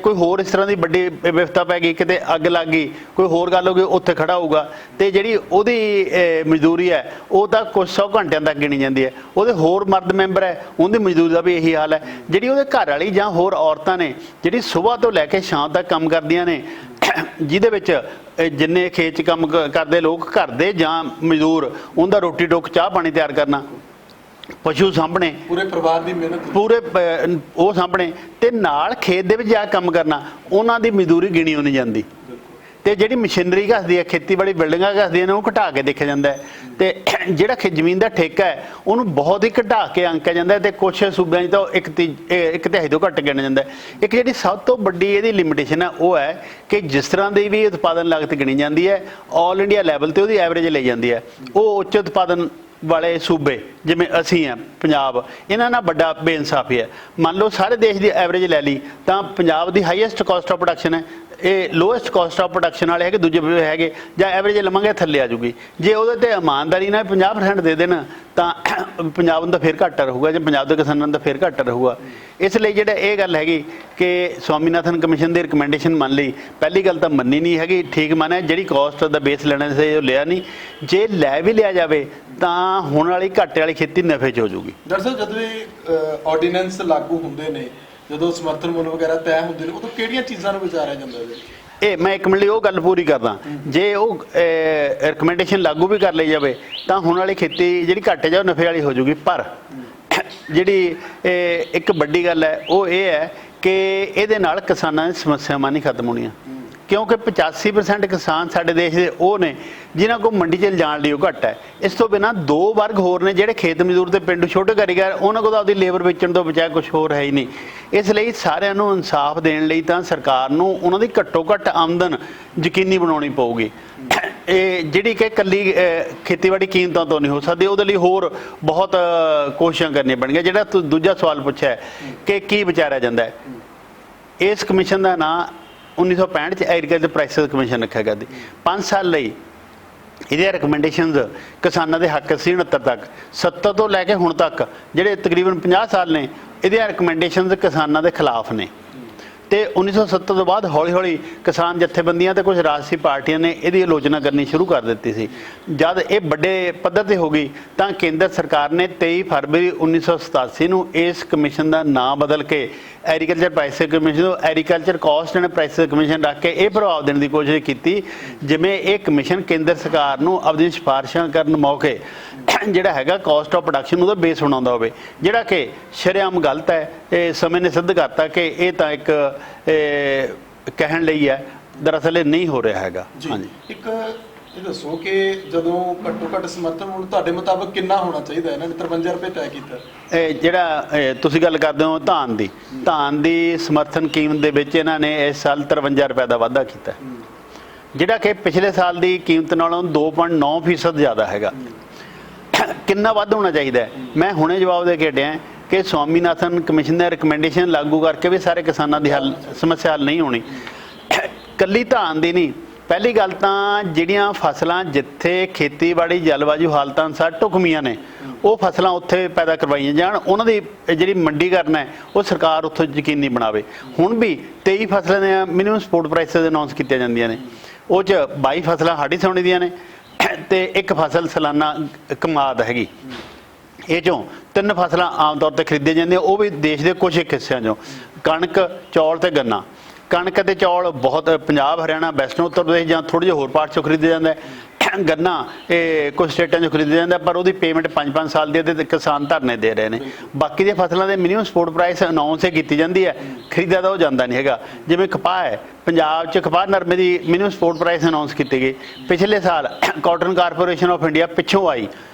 ਕੋਈ ਹੋਰ ਇਸ ਤਰ੍ਹਾਂ ਦੀ ਵੱਡੀ ਵਿਵਸਥਾ ਪੈ ਗਈ, ਕਿਤੇ ਅੱਗ ਲੱਗ ਗਈ, ਕੋਈ ਹੋਰ ਗੱਲ ਹੋ ਗਈ, ਉੱਥੇ ਖੜਾ ਹੋਊਗਾ। ਤੇ ਜਿਹੜੀ ਉਹਦੀ ਮਜ਼ਦੂਰੀ ਹੈ ਉਹ ਤਾਂ ਕੁਝ 100 ਘੰਟਿਆਂ ਤੱਕ ਗਿਣੀ ਜਾਂਦੀ ਹੈ। ਉਹਦੇ ਹੋਰ ਮਰਦ ਮੈਂਬਰ ਹੈ ਉਹਦੀ ਮਜ਼ਦੂਰੀ ਦਾ ਵੀ ਇਹੀ ਹਾਲ ਹੈ। ਜਿਹੜੀ ਉਹਦੇ ਘਰ ਵਾਲੀ ਜਾਂ ਹੋਰ ਔਰਤਾਂ ਨੇ ਜਿਹੜੀ ਸਵੇਰ ਤੋਂ ਲੈ ਕੇ ਸ਼ਾਮ ਤੱਕ ਕੰਮ ਕਰਦੀਆਂ ਨੇ, ਜਿਹਦੇ ਵਿੱਚ ਜਿੰਨੇ ਖੇਤ 'ਚ ਕੰਮ ਕਰਦੇ ਲੋਕ ਘਰ ਦੇ ਜਾਂ ਮਜ਼ਦੂਰ, ਉਹਦਾ ਰੋਟੀ ਟੁੱਕ ਚਾਹ ਪਾਣੀ ਤਿਆਰ ਕਰਨਾ, ਪਸ਼ੂ ਸਾਂਭਣੇ, ਪੂਰੇ ਪਰਿਵਾਰ ਦੀ ਮਿਹਨਤ, ਪੂਰੇ ਉਹ ਸਾਂਭਣੇ ਤੇ ਨਾਲ ਖੇਤ ਦੇ ਵਿੱਚ ਜਾ ਕੇ ਕੰਮ ਕਰਨਾ, ਉਹਨਾਂ ਦੀ ਮਜ਼ਦੂਰੀ ਗਿਣੀ ਨਹੀਂ ਜਾਂਦੀ। ਤੇ ਜਿਹੜੀ ਮਸ਼ੀਨਰੀ ਘਸਦੀ ਹੈ, ਖੇਤੀਬਾੜੀ ਬਿਲਡਿੰਗਾਂ ਘਸਦੀਆਂ ਨੇ, ਉਹ ਘਟਾ ਕੇ ਦੇਖਿਆ ਜਾਂਦਾ ਹੈ। ਤੇ ਜਿਹੜਾ ਜ਼ਮੀਨ ਦਾ ਠੇਕਾ ਹੈ ਉਹਨੂੰ ਬਹੁਤ ਹੀ ਘਟਾ ਕੇ ਅੰਕਿਆ ਜਾਂਦਾ ਹੈ ਤੇ ਕੁਛ ਸੂਬਿਆਂ 'ਚ ਤਾਂ ਇੱਕ ਤਿਹਾਈ ਤੋਂ ਘੱਟ ਗਿਣਿਆ ਜਾਂਦਾ ਹੈ। ਇੱਕ ਜਿਹੜੀ ਸਭ ਤੋਂ ਵੱਡੀ ਇਹਦੀ ਲਿਮਿਟੇਸ਼ਨ ਹੈ ਉਹ ਹੈ ਕਿ ਜਿਸ ਤਰ੍ਹਾਂ ਦੀ ਵੀ ਉਤਪਾਦਨ ਲਾਗਤ ਗਿਣੀ ਜਾਂਦੀ ਹੈ, ਆਲ ਇੰਡੀਆ ਲੈਵਲ ਤੇ ਉਹਦੀ ਐਵਰੇਜ ਲਈ ਜਾਂਦੀ ਹੈ। ਉਹ ਉੱਚ ਉਤਪਾਦਨ ਵਾਲੇ ਸੂਬੇ ਜਿਵੇਂ ਅਸੀਂ ਆ ਪੰਜਾਬ, ਇਹਨਾਂ ਨਾਲ ਵੱਡਾ ਬੇਇਨਸਾਫੀ ਹੈ। ਮੰਨ ਲਓ ਸਾਰੇ ਦੇਸ਼ ਦੀ ਐਵਰੇਜ ਲੈ ਲਈ ਤਾਂ ਪੰਜਾਬ ਦੀ ਹਾਈਐਸਟ ਕਾਸਟ ਆਫ ਪ੍ਰੋਡਕਸ਼ਨ ਹੈ, ਇਹ ਲੋਐਸਟ ਕਾਸਟ ਆਫ ਪ੍ਰੋਡਕਸ਼ਨ ਵਾਲੇ ਹੈਗੇ, ਦੂਜੇ ਹੈਗੇ, ਜਾਂ ਐਵਰੇਜ ਲਵਾਂਗੇ ਥੱਲੇ ਆ ਜੂਗੀ। ਜੇ ਉਹਦੇ ਤੇ ਇਮਾਨਦਾਰੀ ਨਾਲ 50% ਦੇ ਦੇਣ ਤਾਂ ਪੰਜਾਬ ਨੂੰ ਤਾਂ ਫਿਰ ਘੱਟ ਰਹੂਗਾ, ਜੇ ਪੰਜਾਬ ਦੇ ਕਿਸਾਨਾਂ ਨੂੰ ਤਾਂ ਫਿਰ ਘੱਟ ਰਹੂਗਾ। ਇਸ ਲਈ ਜਿਹੜਾ ਇਹ ਗੱਲ ਹੈਗੀ ਕਿ ਸਵਾਮੀਨਾਥਨ ਕਮਿਸ਼ਨ ਦੀ ਰਿਕਮੈਂਡੇਸ਼ਨ ਮੰਨ ਲਈ, ਪਹਿਲੀ ਗੱਲ ਤਾਂ ਮੰਨੀ ਨਹੀਂ ਹੈਗੀ, ਠੀਕ ਮੰਨਿਆ ਜਿਹੜੀ ਕਾਸਟ ਦਾ ਬੇਸ ਲੈਣਾ ਸੀ ਉਹ ਲਿਆ ਨਹੀਂ, ਜੇ ਲੈ ਵੀ ਲਿਆ ਜਾਵੇ ਤਾਂ ਹੁਣ ਵਾਲੀ ਘਾਟੇ ਵਾਲੀ ਖੇਤੀ ਨਫੇ 'ਚ ਹੋ ਜੂਗੀ। ਦਰਅਸਲ ਜਦੋਂ ਇਹ ਆਰਡੀਨੈਂਸ ਲਾਗੂ ਹੁੰਦੇ ਨੇ, ਜਦੋਂ ਸਮਰਥਨ ਮੁੱਲ ਵਗੈਰਾ ਤੈਅ ਹੁੰਦੇ ਨੇ, ਉਦੋਂ ਕਿਹੜੀਆਂ ਚੀਜ਼ਾਂ ਨੂੰ ਵਿਚਾਰਿਆ ਜਾਂਦਾ ਹੈ? ਇਹ ਮੈਂ ਇੱਕ ਮਿੰਟ ਲਈ ਉਹ ਗੱਲ ਪੂਰੀ ਕਰਦਾ, ਜੇ ਉਹ ਰਿਕਮੈਂਡੇਸ਼ਨ ਲਾਗੂ ਵੀ ਕਰ ਲਈ ਜਾਵੇ ਤਾਂ ਹੁਣ ਵਾਲੀ ਖੇਤੀ ਜਿਹੜੀ ਘਾਟੇ 'ਚ ਉਹ ਨਫੇ ਵਾਲੀ ਹੋ ਜੂਗੀ। ਪਰ ਜਿਹੜੀ ਇੱਕ ਵੱਡੀ ਗੱਲ ਹੈ ਉਹ ਇਹ ਹੈ ਕਿ ਇਹਦੇ ਨਾਲ ਕਿਸਾਨਾਂ ਦੀ ਸਮੱਸਿਆਵਾਂ ਨਹੀਂ ਖਤਮ ਹੋਣੀਆਂ, ਕਿਉਂਕਿ 85% ਕਿਸਾਨ ਸਾਡੇ ਦੇਸ਼ ਦੇ ਉਹ ਨੇ ਜਿਨ੍ਹਾਂ ਕੋਲ ਮੰਡੀ 'ਚ ਲਿਜਾਣ ਲਈ ਉਹ ਘੱਟ ਹੈ। ਇਸ ਤੋਂ ਬਿਨਾਂ 2 ਵਰਗ ਹੋਰ ਨੇ ਜਿਹੜੇ ਖੇਤ ਮਜ਼ਦੂਰ ਤੇ ਪਿੰਡੂ ਛੋਟੇ ਕਾਰੀਗਰ, ਉਹਨਾਂ ਕੋਲ ਤਾਂ ਆਪਦੀ ਲੇਬਰ ਵੇਚਣ ਤੋਂ ਬਚਾਇਆ ਕੁਝ ਹੋਰ ਹੈ ਹੀ ਨਹੀਂ। ਇਸ ਲਈ ਸਾਰਿਆਂ ਨੂੰ ਇਨਸਾਫ ਦੇਣ ਲਈ ਤਾਂ ਸਰਕਾਰ ਨੂੰ ਉਹਨਾਂ ਦੀ ਘੱਟੋ ਘੱਟ ਆਮਦਨ ਯਕੀਨੀ ਬਣਾਉਣੀ ਪਊਗੀ। ਇਹ ਜਿਹੜੀ ਕਿ ਇਕੱਲੀ ਖੇਤੀਬਾੜੀ ਕੀਮਤਾਂ ਤੋਂ ਨਹੀਂ ਹੋ ਸਕਦੀ, ਉਹਦੇ ਲਈ ਹੋਰ ਬਹੁਤ ਕੋਸ਼ਿਸ਼ਾਂ ਕਰਨੀਆਂ ਪੈਣਗੀਆਂ। ਜਿਹੜਾ ਦੂਜਾ ਸਵਾਲ ਪੁੱਛਿਆ ਕਿ ਕੀ ਵਿਚਾਰਿਆ ਜਾਂਦਾ ਹੈ, ਇਸ ਕਮਿਸ਼ਨ ਦਾ ਨਾਂ 1965 'ਚ ਐਗਰੀਕਲਚਰ ਪ੍ਰਾਈਸਿਸ ਕਮਿਸ਼ਨ ਰੱਖਿਆ ਗਿਆ ਸੀ। 5 ਸਾਲ ਲਈ ਇਹਦੀਆਂ ਰਿਕਮੈਂਡੇਸ਼ਨਸ ਕਿਸਾਨਾਂ ਦੇ ਹੱਕ ਸੀ 69 ਤੱਕ, 70 ਤੋਂ ਲੈ ਕੇ ਹੁਣ ਤੱਕ ਜਿਹੜੇ ਤਕਰੀਬਨ 50 ਸਾਲ ਨੇ ਇਹਦੀਆਂ ਰਿਕਮੈਂਡੇਸ਼ਨਸ ਕਿਸਾਨਾਂ ਦੇ ਖਿਲਾਫ ਨੇ। ਤੇ 1970 ਤੋਂ ਬਾਅਦ ਹੌਲੀ ਹੌਲੀ ਕਿਸਾਨ ਜਥੇਬੰਦੀਆਂ ਤੇ ਕੁਝ ਰਾਜਸੀ ਪਾਰਟੀਆਂ ਨੇ ਇਹਦੀ ਆਲੋਚਨਾ ਕਰਨੀ ਸ਼ੁਰੂ ਕਰ ਦਿੱਤੀ ਸੀ। ਜਦ ਇਹ ਵੱਡੇ ਪੱਧਰ ਤੇ ਹੋ ਗਈ ਤਾਂ ਕੇਂਦਰ ਸਰਕਾਰ ਨੇ 23 ਫਰਵਰੀ 1987 ਨੂੰ ਇਸ ਕਮਿਸ਼ਨ ਦਾ ਨਾਂ ਬਦਲ ਕੇ ਐਗਰੀਕਲਚਰ ਪ੍ਰਾਈਸਿਸ ਕਮਿਸ਼ਨ ਤੋਂ agriculture cost and prices commission ਰੱਖ ਕੇ ਇਹ ਪ੍ਰਭਾਵ ਦੇਣ ਦੀ ਕੋਸ਼ਿਸ਼ ਕੀਤੀ ਜਿਵੇਂ ਇਹ ਕਮਿਸ਼ਨ ਕੇਂਦਰ ਸਰਕਾਰ ਨੂੰ ਆਪਣੀ ਸਿਫਾਰਿਸ਼ਾਂ ਕਰਨ ਮੌਕੇ ਜਿਹੜਾ ਹੈਗਾ ਕਾਸਟ ਆਫ ਪ੍ਰੋਡਕਸ਼ਨ ਉਹਦਾ ਬੇਸ ਬਣਾਉਂਦਾ ਹੋਵੇ, ਜਿਹੜਾ ਕਿ ਸ਼ਰੇਆਮ ਗਲਤ ਹੈ। ਇਹ ਸਮੇਂ ਨੇ ਸਿੱਧ ਕਰਤਾ ਕਿ ਇਹ ਤਾਂ ਇੱਕ ਕਹਿਣ ਲਈ ਹੈ, ਦਰਅਸਲ ਇਹ ਨਹੀਂ ਹੋ ਰਿਹਾ ਹੈਗਾ। ਹਾਂਜੀ, ਇੱਕ ਇਹ ਦੱਸੋ ਕਿ ਜਦੋਂ ਘੱਟੋ ਘੱਟ ਸਮਰਥਨ ਹੁਣ ਤੁਹਾਡੇ ਮੁਤਾਬਕ ਕਿੰਨਾ ਹੋਣਾ ਚਾਹੀਦਾ? ਇਹਨਾਂ ਨੇ 53 ਰੁਪਏ ਤੈਅ ਕੀਤਾ। ਇਹ ਜਿਹੜਾ ਤੁਸੀਂ ਗੱਲ ਕਰਦੇ ਹੋ ਧਾਨ ਦੀ ਸਮਰਥਨ ਕੀਮਤ ਦੇ ਵਿੱਚ ਇਹਨਾਂ ਨੇ ਇਸ ਸਾਲ 53 ਰੁਪਏ ਦਾ ਵਾਧਾ ਕੀਤਾ, ਜਿਹੜਾ ਕਿ ਪਿਛਲੇ ਸਾਲ ਦੀ ਕੀਮਤ ਨਾਲੋਂ 2.9% ਜ਼ਿਆਦਾ ਹੈਗਾ। ਕਿੰਨਾ ਵੱਧ ਹੋਣਾ ਚਾਹੀਦਾ? ਮੈਂ ਹੁਣੇ ਜਵਾਬ ਦੇ ਕੇ ਹਟਿਆ ਕਿ ਸਵਾਮੀਨਾਥਨ ਕਮਿਸ਼ਨ ਦੇ ਰਿਕਮੈਂਡੇਸ਼ਨ ਲਾਗੂ ਕਰਕੇ ਵੀ ਸਾਰੇ ਕਿਸਾਨਾਂ ਦੀ ਸਮੱਸਿਆ ਹੱਲ ਨਹੀਂ ਹੋਣੀ। ਕੱਲੀ ਧਾਨ ਦੀ ਨਹੀਂ, ਪਹਿਲੀ ਗੱਲ ਤਾਂ ਜਿਹੜੀਆਂ ਫਸਲਾਂ ਜਿੱਥੇ ਖੇਤੀਬਾੜੀ ਜਲਵਾਯੂ ਹਾਲਤਾਂ ਅਨੁਸਾਰ ਢੁਕਵੀਆਂ ਨੇ ਉਹ ਫਸਲਾਂ ਉੱਥੇ ਪੈਦਾ ਕਰਵਾਈਆਂ ਜਾਣ, ਉਹਨਾਂ ਦੀ ਜਿਹੜੀ ਮੰਡੀਕਰਨ ਹੈ ਉਹ ਸਰਕਾਰ ਉੱਥੋਂ ਯਕੀਨੀ ਬਣਾਵੇ। ਹੁਣ ਵੀ 23 ਫਸਲਾਂ ਦੀਆਂ ਮਿਨੀਮਮ ਸਪੋਰਟ ਪ੍ਰਾਈਸਿਸ ਅਨਾਉਂਸ ਕੀਤੀਆਂ ਜਾਂਦੀਆਂ ਨੇ, ਉਹ 'ਚ 22 ਫਸਲਾਂ ਹਾੜੀ ਸੌਣੀ ਦੀਆਂ ਨੇ ਤੇ ਇੱਕ ਫਸਲ ਸਾਲਾਨਾ ਕਮਾਦ ਹੈਗੀ। ਇਹ 'ਚੋਂ 3 ਫਸਲਾਂ ਆਮ ਤੌਰ 'ਤੇ ਖਰੀਦੀਆਂ ਜਾਂਦੀਆਂ, ਉਹ ਵੀ ਦੇਸ਼ ਦੇ ਕੁਝ ਇੱਕ ਹਿੱਸਿਆਂ 'ਚੋਂ, ਕਣਕ, ਚੌਲ ਤੇ ਗੰਨਾ। ਕਣਕ ਅਤੇ ਚੌਲ ਬਹੁਤ ਪੰਜਾਬ, ਹਰਿਆਣਾ, ਵੈਸਟਰਨ ਉੱਤਰ ਪ੍ਰਦੇਸ਼ ਜਾਂ ਥੋੜ੍ਹੇ ਜਿਹੇ ਹੋਰ ਪਾਰਟ 'ਚੋਂ ਖਰੀਦਿਆ ਜਾਂਦਾ ਹੈ। ਗੰਨਾ ਇਹ ਕੁਝ ਸਟੇਟਾਂ 'ਚੋਂ ਖਰੀਦਿਆ ਜਾਂਦਾ, ਪਰ ਉਹਦੀ ਪੇਮੈਂਟ 5-5 ਸਾਲ ਦੀ ਤੇ ਕਿਸਾਨ ਧਰਨੇ ਦੇ ਰਹੇ ਨੇ। ਬਾਕੀ ਦੀਆਂ ਫਸਲਾਂ ਦੇ ਮਿਨੀਮਮ ਸਪੋਰਟ ਪ੍ਰਾਈਸ ਅਨਾਉਂਸ ਹੀ ਕੀਤੀ ਜਾਂਦੀ ਹੈ, ਖਰੀਦਿਆ ਤਾਂ ਉਹ ਜਾਂਦਾ ਨਹੀਂ ਹੈਗਾ। ਜਿਵੇਂ ਕਪਾਹ ਹੈ, ਪੰਜਾਬ 'ਚ ਕਪਾਹ ਨਰਮੇ ਦੀ ਮਿਨੀਮਮ ਸਪੋਰਟ ਪ੍ਰਾਈਸ ਅਨਾਉਂਸ ਕੀਤੀ ਗਈ। ਪਿਛਲੇ ਸਾਲ ਕਾਟਨ ਕਾਰਪੋਰੇਸ਼ਨ ਆਫ ਇੰਡੀਆ ਪਿੱਛੋਂ ਆਈ,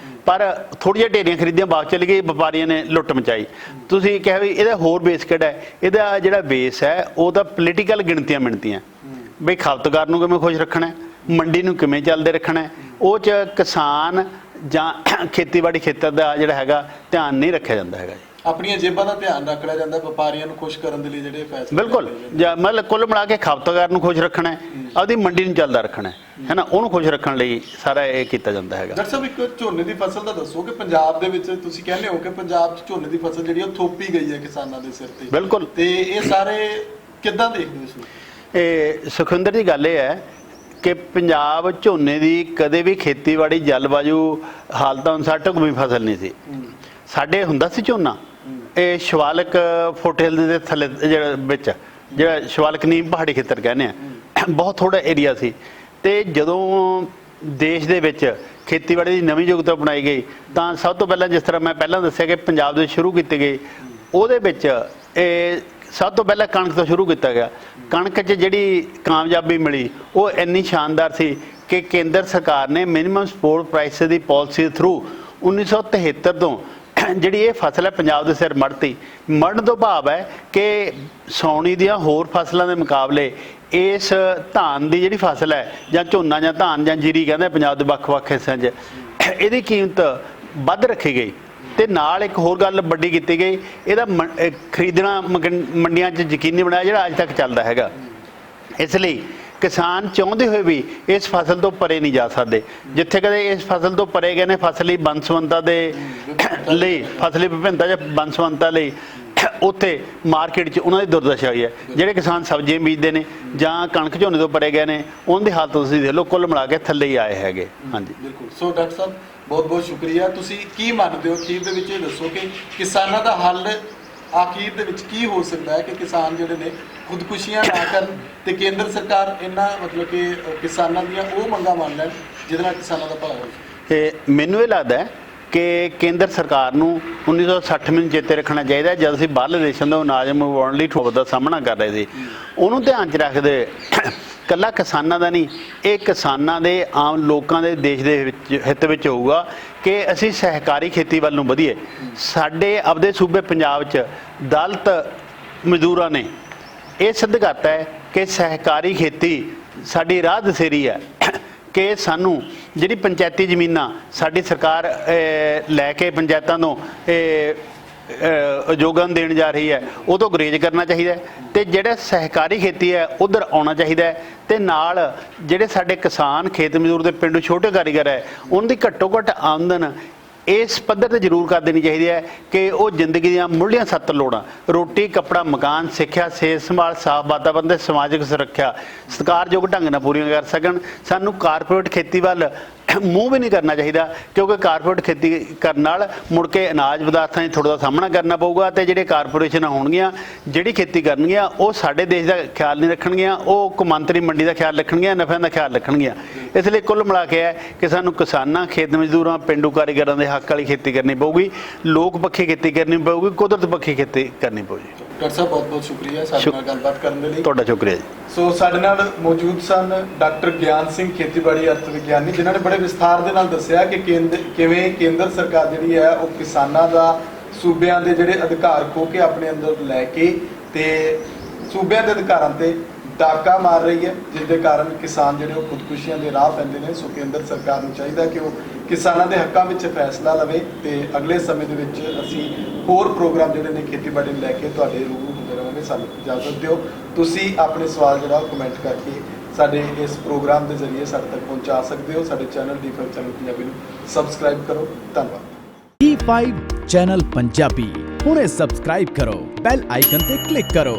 ਪਰ ਥੋੜ੍ਹੀਆਂ ਢੇਰੀਆਂ ਖਰੀਦੀਆਂ ਬਾਅਦ ਚਲੀ ਗਈ, ਵਪਾਰੀਆਂ ਨੇ ਲੁੱਟ ਮਚਾਈ। ਤੁਸੀਂ ਕਿਹਾ ਵੀ ਇਹਦਾ ਹੋਰ ਬੇਸ ਕਿਹੜਾ ਹੈ? ਇਹਦਾ ਜਿਹੜਾ ਬੇਸ ਹੈ ਉਹ ਤਾਂ ਪੋਲੀਟੀਕਲ ਗਿਣਤੀਆਂ ਮਿਣਤੀਆਂ, ਬਈ ਖਪਤਕਾਰ ਨੂੰ ਕਿਵੇਂ ਖੁਸ਼ ਰੱਖਣਾ, ਮੰਡੀ ਨੂੰ ਕਿਵੇਂ ਚੱਲਦੇ ਰੱਖਣਾ, ਉਹ 'ਚ ਕਿਸਾਨ ਜਾਂ ਖੇਤੀਬਾੜੀ ਖੇਤਰ ਦਾ ਜਿਹੜਾ ਹੈਗਾ ਧਿਆਨ ਨਹੀਂ ਰੱਖਿਆ ਜਾਂਦਾ ਹੈਗਾ। ਆਪਣੀਆਂ ਜੇਬਾਂ ਦਾ ਧਿਆਨ ਰੱਖਣਾ ਜਾਂਦਾ, ਵਪਾਰੀਆਂ ਨੂੰ ਖੁਸ਼ ਕਰਨ ਦੇ ਲਈ ਜਿਹੜੇ ਫੈਸਲੇ। ਬਿਲਕੁਲ, ਮਤਲਬ ਕੁੱਲ ਮਿਲਾ ਕੇ ਖਪਤਕਾਰ ਨੂੰ ਖੁਸ਼ ਰੱਖਣਾ ਹੈ, ਆਪਦੀ ਮੰਡੀ ਨੂੰ ਚੱਲਦਾ ਰੱਖਣਾ ਹੈ ਨਾ, ਉਹਨੂੰ ਖੁਸ਼ ਰੱਖਣ ਲਈ ਸਾਰਾ ਇਹ ਕੀਤਾ ਜਾਂਦਾ ਹੈਗਾ। ਡਾਕਟਰ ਸਾਹਿਬ, ਇੱਕ ਝੋਨੇ ਦੀ ਫਸਲ ਦਾ ਦੱਸੋ ਕਿ ਪੰਜਾਬ ਦੇ ਵਿੱਚ ਤੁਸੀਂ ਕਹਿੰਦੇ ਹੋ ਕਿ ਪੰਜਾਬ 'ਚ ਝੋਨੇ ਦੀ ਫਸਲ ਜਿਹੜੀ ਉਹ ਥੋਪੀ ਗਈ ਹੈ ਕਿਸਾਨਾਂ ਦੇ ਸਿਰ ਤੇ। ਬਿਲਕੁਲ, ਤੇ ਇਹ ਸਾਰੇ ਕਿੱਦਾਂ ਦੇਖਦੇ ਹੋ ਇਸ ਨੂੰ? ਇਹ ਸੁਖਵਿੰਦਰ ਦੀ ਗੱਲ ਇਹ ਹੈ ਕਿ ਪੰਜਾਬ ਝੋਨੇ ਦੀ ਕਦੇ ਵੀ ਖੇਤੀਬਾੜੀ ਜਲਵਾਯੂ ਹਾਲਤਾਂ ਅਨੁਸਾਰ ਢੁਕਵੀਂ ਫਸਲ ਨਹੀਂ ਸੀ। ਸਾਡੇ ਹੁੰਦਾ ਸੀ ਝੋਨਾ, ਇਹ ਸ਼ਿਵਾਲਿਕ ਫੁੱਟਹਿਲਜ਼ ਦੇ ਥੱਲੇ ਜਿਹੜਾ ਸ਼ਿਵਾਲਿਕ ਨੀਮ ਪਹਾੜੀ ਖੇਤਰ ਕਹਿੰਦੇ ਆ, ਬਹੁਤ ਥੋੜਾ ਏਰੀਆ ਸੀ। ਤੇ ਜਦੋਂ ਦੇਸ਼ ਦੇ ਵਿੱਚ ਖੇਤੀਬਾੜੀ ਦੀ ਨਵੀਂ ਯੁਗਤਾ ਬਣਾਈ ਗਈ ਤਾਂ ਸਭ ਤੋਂ ਪਹਿਲਾਂ, ਜਿਸ ਤਰ੍ਹਾਂ ਮੈਂ ਪਹਿਲਾਂ ਦੱਸਿਆ ਕਿ ਪੰਜਾਬ ਦੇ ਸ਼ੁਰੂ ਕੀਤੇ ਗਏ, ਉਹਦੇ ਵਿੱਚ ਇਹ ਸਭ ਤੋਂ ਪਹਿਲਾਂ ਕਣਕ ਤੋਂ ਸ਼ੁਰੂ ਕੀਤਾ ਗਿਆ। ਕਣਕ 'ਚ ਜਿਹੜੀ ਕਾਮਯਾਬੀ ਮਿਲੀ ਉਹ ਇੰਨੀ ਸ਼ਾਨਦਾਰ ਸੀ ਕਿ ਕੇਂਦਰ ਸਰਕਾਰ ਨੇ ਮਿਨੀਮਮ ਸਪੋਰਟ ਪ੍ਰਾਈਸ ਦੀ ਪਾਲਿਸੀ ਥਰੂ 1973 ਤੋਂ ਜਿਹੜੀ ਇਹ ਫਸਲ ਹੈ ਪੰਜਾਬ ਦੇ ਸਿਰ ਮੜਤੀ। ਮੜਨ ਤੋਂ ਭਾਵ ਹੈ ਕਿ ਸਾਉਣੀ ਦੀਆਂ ਹੋਰ ਫਸਲਾਂ ਦੇ ਮੁਕਾਬਲੇ ਇਸ ਧਾਨ ਦੀ ਜਿਹੜੀ ਫਸਲ ਹੈ, ਜਾਂ ਝੋਨਾ ਜਾਂ ਧਾਨ ਜਾਂ ਜੀਰੀ ਕਹਿੰਦੇ ਪੰਜਾਬ ਦੇ ਵੱਖ-ਵੱਖ ਹਿੱਸਿਆਂ 'ਚ, ਇਹਦੀ ਕੀਮਤ ਵੱਧ ਰੱਖੀ ਗਈ। ਤੇ ਨਾਲ ਇੱਕ ਹੋਰ ਗੱਲ ਵੱਡੀ ਕੀਤੀ ਗਈ, ਇਹਦਾ ਖਰੀਦਣਾ ਮੰਡੀਆਂ 'ਚ ਯਕੀਨੀ ਬਣਾਇਆ, ਜਿਹੜਾ ਅੱਜ ਤੱਕ ਚੱਲਦਾ ਹੈਗਾ। ਇਸ ਲਈ ਕਿਸਾਨ ਚਾਹੁੰਦੇ ਹੋਏ ਵੀ ਇਸ ਫਸਲ ਤੋਂ ਪਰੇ ਨਹੀਂ ਜਾ ਸਕਦੇ। ਜਿੱਥੇ ਕਦੇ ਇਸ ਫਸਲ ਤੋਂ ਪਰੇ ਗਏ ਨੇ ਫਸਲੀ ਬਨਸਵੰਤਾ ਦੇ ਲਈ, ਫਸਲੀ ਵਿਭਿੰਨਤਾ ਜਾਂ ਬਨਸਵੰਤਾ ਲਈ, ਉੱਥੇ ਮਾਰਕੀਟ 'ਚ ਉਹਨਾਂ ਦੀ ਦੁਰਦਸ਼ਾ ਹੋਈ ਹੈ। ਜਿਹੜੇ ਕਿਸਾਨ ਸਬਜ਼ੀਆਂ ਬੀਜਦੇ ਨੇ ਜਾਂ ਕਣਕ ਝੋਨੇ ਤੋਂ ਪਰੇ ਗਏ ਨੇ, ਉਹਨਾਂ ਦੀ ਹਾਲਤ ਤੁਸੀਂ ਦੇਖ ਲਓ, ਕੁੱਲ ਮਿਲਾ ਕੇ ਥੱਲੇ ਹੀ ਆਏ ਹੈਗੇ। ਹਾਂਜੀ, ਬਿਲਕੁਲ। ਸੋ ਡਾਕਟਰ ਸਾਹਿਬ, ਬਹੁਤ ਬਹੁਤ ਸ਼ੁਕਰੀਆ। ਤੁਸੀਂ ਕੀ ਮੰਨਦੇ ਹੋ, ਅਖੀਰ ਦੇ ਵਿੱਚ ਇਹ ਦੱਸੋ ਕਿ ਕਿਸਾਨਾਂ ਦਾ ਹੱਲ ਆਖਿਰ ਦੇ ਵਿੱਚ ਕੀ ਹੋ ਸਕਦਾ ਹੈ ਕਿ ਕਿਸਾਨ ਜਿਹੜੇ ਨੇ ਖੁਦਕੁਸ਼ੀਆਂ ਨਾ ਕਰਨ ਤੇ ਕੇਂਦਰ ਸਰਕਾਰ ਇਹਨਾਂ ਮਤਲਬ ਕਿ ਕਿਸਾਨਾਂ ਦੀਆਂ ਉਹ ਮੰਗਾਂ ਮੰਨ ਲੈਣ ਜਿਹਦੇ ਨਾਲ ਕਿਸਾਨਾਂ ਦਾ ਭਲਾ ਹੋ ਸਕੇ? ਮੈਨੂੰ ਇਹ ਲੱਗਦਾ ਹੈ ਕਿ ਕੇਂਦਰ ਸਰਕਾਰ ਨੂੰ 1960 ਨੂੰ ਚੇਤੇ ਰੱਖਣਾ ਚਾਹੀਦਾ, ਜਦ ਅਸੀਂ ਬਾਹਰਲੇ ਦੇਸ਼ਾਂ ਤੋਂ ਅਨਾਜ ਮੰਗਵਾਉਣ ਲਈ ਠੋਕ ਦਾ ਸਾਹਮਣਾ ਕਰ ਰਹੇ ਸੀ। ਉਹਨੂੰ ਧਿਆਨ 'ਚ ਰੱਖਦੇ ਇਕੱਲਾ ਕਿਸਾਨਾਂ ਦਾ ਨਹੀਂ, ਇਹ ਕਿਸਾਨਾਂ ਦੇ ਆਮ ਲੋਕਾਂ ਦੇ ਦੇਸ਼ ਦੇ ਵਿੱਚ ਹਿੱਤ ਵਿੱਚ ਹੋਊਗਾ ਕਿ ਅਸੀਂ ਸਹਿਕਾਰੀ ਖੇਤੀ ਵੱਲ ਨੂੰ ਵਧੀਏ। ਸਾਡੇ ਆਪਦੇ ਸੂਬੇ ਪੰਜਾਬ 'ਚ ਦਲਿਤ ਮਜ਼ਦੂਰਾਂ ਨੇ ਇਹ ਸਿੱਧ ਕਰਤਾ ਹੈ ਕਿ ਸਹਿਕਾਰੀ ਖੇਤੀ ਸਾਡੀ ਰਾਹ ਦਸੇਰੀ ਹੈ, ਕਿ ਸਾਨੂੰ ਜਿਹੜੀ ਪੰਚਾਇਤੀ ਜ਼ਮੀਨਾਂ ਸਾਡੀ ਸਰਕਾਰ ਲੈ ਕੇ ਪੰਚਾਇਤਾਂ ਤੋਂ ਯੋਗਦਾਨ ਦੇਣ ਜਾ ਰਹੀ ਹੈ ਉਹ ਤੋਂ ਗੁਰੇਜ਼ ਕਰਨਾ ਚਾਹੀਦਾ ਹੈ ਤੇ ਜਿਹੜਾ ਸਹਿਕਾਰੀ ਖੇਤੀ ਹੈ ਉਧਰ ਆਉਣਾ ਚਾਹੀਦਾ ਹੈ ਤੇ ਨਾਲ ਜਿਹੜੇ ਸਾਡੇ ਕਿਸਾਨ ਖੇਤ ਮਜ਼ਦੂਰ ਦੇ ਪਿੰਡੂ ਛੋਟੇ ਕਾਰੀਗਰ ਹੈ ਉਹਨਾਂ ਦੀ ਘੱਟੋ ਘੱਟ ਆਮਦਨ ਇਸ ਪੱਧਰ ਤੇ ਜ਼ਰੂਰ ਕਰ ਦੇਣੀ ਚਾਹੀਦੀ ਹੈ ਕਿ ਉਹ ਜ਼ਿੰਦਗੀ ਦੀਆਂ ਮੁੱਢਲੀਆਂ 7 ਲੋੜਾਂ ਰੋਟੀ ਕੱਪੜਾ ਮਕਾਨ ਸਿੱਖਿਆ ਸਿਹਤ ਸੰਭਾਲ ਸਾਫ਼ ਵਾਤਾਵਰਨ ਤੇ ਸਮਾਜਿਕ ਸੁਰੱਖਿਆ ਸਤਿਕਾਰਯੋਗ ਢੰਗ ਨਾਲ ਪੂਰੀਆਂ ਕਰ ਸਕਣ। ਸਾਨੂੰ ਕਾਰਪੋਰੇਟ ਖੇਤੀ ਵੱਲ ਮੂੰਹ ਵੀ ਨਹੀਂ ਕਰਨਾ ਚਾਹੀਦਾ ਕਿਉਂਕਿ ਕਾਰਪੋਰੇਟ ਖੇਤੀ ਕਰਨ ਨਾਲ ਮੁੜ ਕੇ ਅਨਾਜ ਪਦਾਰਥਾਂ ਦੀ ਥੋੜ੍ਹਾ ਸਾਹਮਣਾ ਕਰਨਾ ਪਊਗਾ ਤੇ ਜਿਹੜੇ ਕਾਰਪੋਰੇਸ਼ਨਾਂ ਹੋਣਗੀਆਂ ਜਿਹੜੀ ਖੇਤੀ ਕਰਨਗੀਆਂ ਉਹ ਸਾਡੇ ਦੇਸ਼ ਦਾ ਖਿਆਲ ਨਹੀਂ ਰੱਖਣਗੀਆਂ, ਉਹ ਕੌਮਾਂਤਰੀ ਮੰਡੀ ਦਾ ਖਿਆਲ ਰੱਖਣਗੀਆਂ, ਨਫਿਆਂ ਦਾ ਖਿਆਲ ਰੱਖਣਗੀਆਂ। ਇਸ ਲਈ ਕੁੱਲ ਮਿਲਾ ਕੇ ਹੈ ਕਿ ਸਾਨੂੰ ਕਿਸਾਨਾਂ ਖੇਤ ਮਜ਼ਦੂਰਾਂ ਪਿੰਡੂ ਕਾਰੀਗਰਾਂ ਦੇ ਹੱਕ ਵਾਲੀ ਖੇਤੀ ਕਰਨੀ ਪਊਗੀ, ਲੋਕ ਪੱਖੀ ਖੇਤੀ ਕਰਨੀ ਪਊਗੀ, ਕੁਦਰਤ ਪੱਖੀ ਖੇਤੀ ਕਰਨੀ ਪਊਗੀ। ਡਾਕਟਰ ਸਾਹਿਬ ਬਹੁਤ ਬਹੁਤ ਸ਼ੁਕਰੀਆ ਸਾਡੇ ਨਾਲ ਗੱਲਬਾਤ ਕਰਨ ਦੇ ਲਈ। ਤੁਹਾਡਾ ਸ਼ੁਕਰੀਆ ਜੀ। ਸੋ ਸਾਡੇ ਨਾਲ ਮੌਜੂਦ ਸਨ ਡਾਕਟਰ ਗਿਆਨ ਸਿੰਘ ਖੇਤੀਬਾੜੀ ਅਰਥ ਵਿਗਿਆਨੀ ਜਿਨ੍ਹਾਂ ਨੇ ਬੜੇ ਵਿਸਥਾਰ ਦੇ ਨਾਲ ਦੱਸਿਆ ਕਿ ਕਿਵੇਂ ਕੇਂਦਰ ਸਰਕਾਰ ਜਿਹੜੀ ਹੈ ਉਹ ਕਿਸਾਨਾਂ ਦਾ ਸੂਬਿਆਂ ਦੇ ਜਿਹੜੇ ਅਧਿਕਾਰ ਖੋਹ ਕੇ ਆਪਣੇ ਅੰਦਰ ਲੈ ਕੇ ਤੇ ਸੂਬਿਆਂ ਦੇ ਅਧਿਕਾਰਾਂ ਤੇ ਡਾਕਾ ਮਾਰ ਰਹੀ ਹੈ ਜਿਸ ਦੇ ਕਾਰਨ ਕਿਸਾਨ ਜਿਹੜੇ ਉਹ ਖੁਦਕੁਸ਼ੀਆਂ ਦੇ ਰਾਹ ਪੈਂਦੇ ਨੇ। ਸੋ ਕੇਂਦਰ ਸਰਕਾਰ ਨੂੰ ਚਾਹੀਦਾ ਕਿ ਉਹ ਕਿਸਾਨਾਂ ਦੇ ਹੱਕਾਂ ਵਿੱਚ ਫੈਸਲਾ ਲਵੇ ਤੇ ਅਗਲੇ ਸਮੇਂ ਦੇ ਵਿੱਚ ਅਸੀਂ ਹੋਰ ਪ੍ਰੋਗਰਾਮ ਜਿਹੜੇ ਨੇ ਖੇਤੀਬਾੜੀ ਨੂੰ ਲੈ ਕੇ ਤੁਹਾਡੇ ਰੂਬਰੂ ਹੁੰਦੇ ਰਹਾਂਗੇ। ਸਾਨੂੰ ਇਜਾਜ਼ਤ ਦਿਓ। ਤੁਸੀਂ ਆਪਣੇ ਸਵਾਲ ਜਿਹੜਾ ਉਹ ਕਮੈਂਟ ਕਰਕੇ ਸਾਡੇ ਇਸ ਪ੍ਰੋਗਰਾਮ ਦੇ ਜ਼ਰੀਏ ਸਾਡੇ ਤੱਕ ਪਹੁੰਚਾ ਸਕਦੇ ਹੋ। ਸਾਡੇ ਚੈਨਲ D5 ਚੈਨਲ ਪੰਜਾਬੀ ਨੂੰ ਸਬਸਕ੍ਰਾਈਬ ਕਰੋ। ਧੰਨਵਾਦ। D5 ਚੈਨਲ ਪੰਜਾਬੀ ਹੁਣੇ ਸਬਸਕ੍ਰਾਈਬ ਕਰੋ, ਬੈਲ ਆਈਕਨ ਤੇ ਕਲਿੱਕ ਕਰੋ।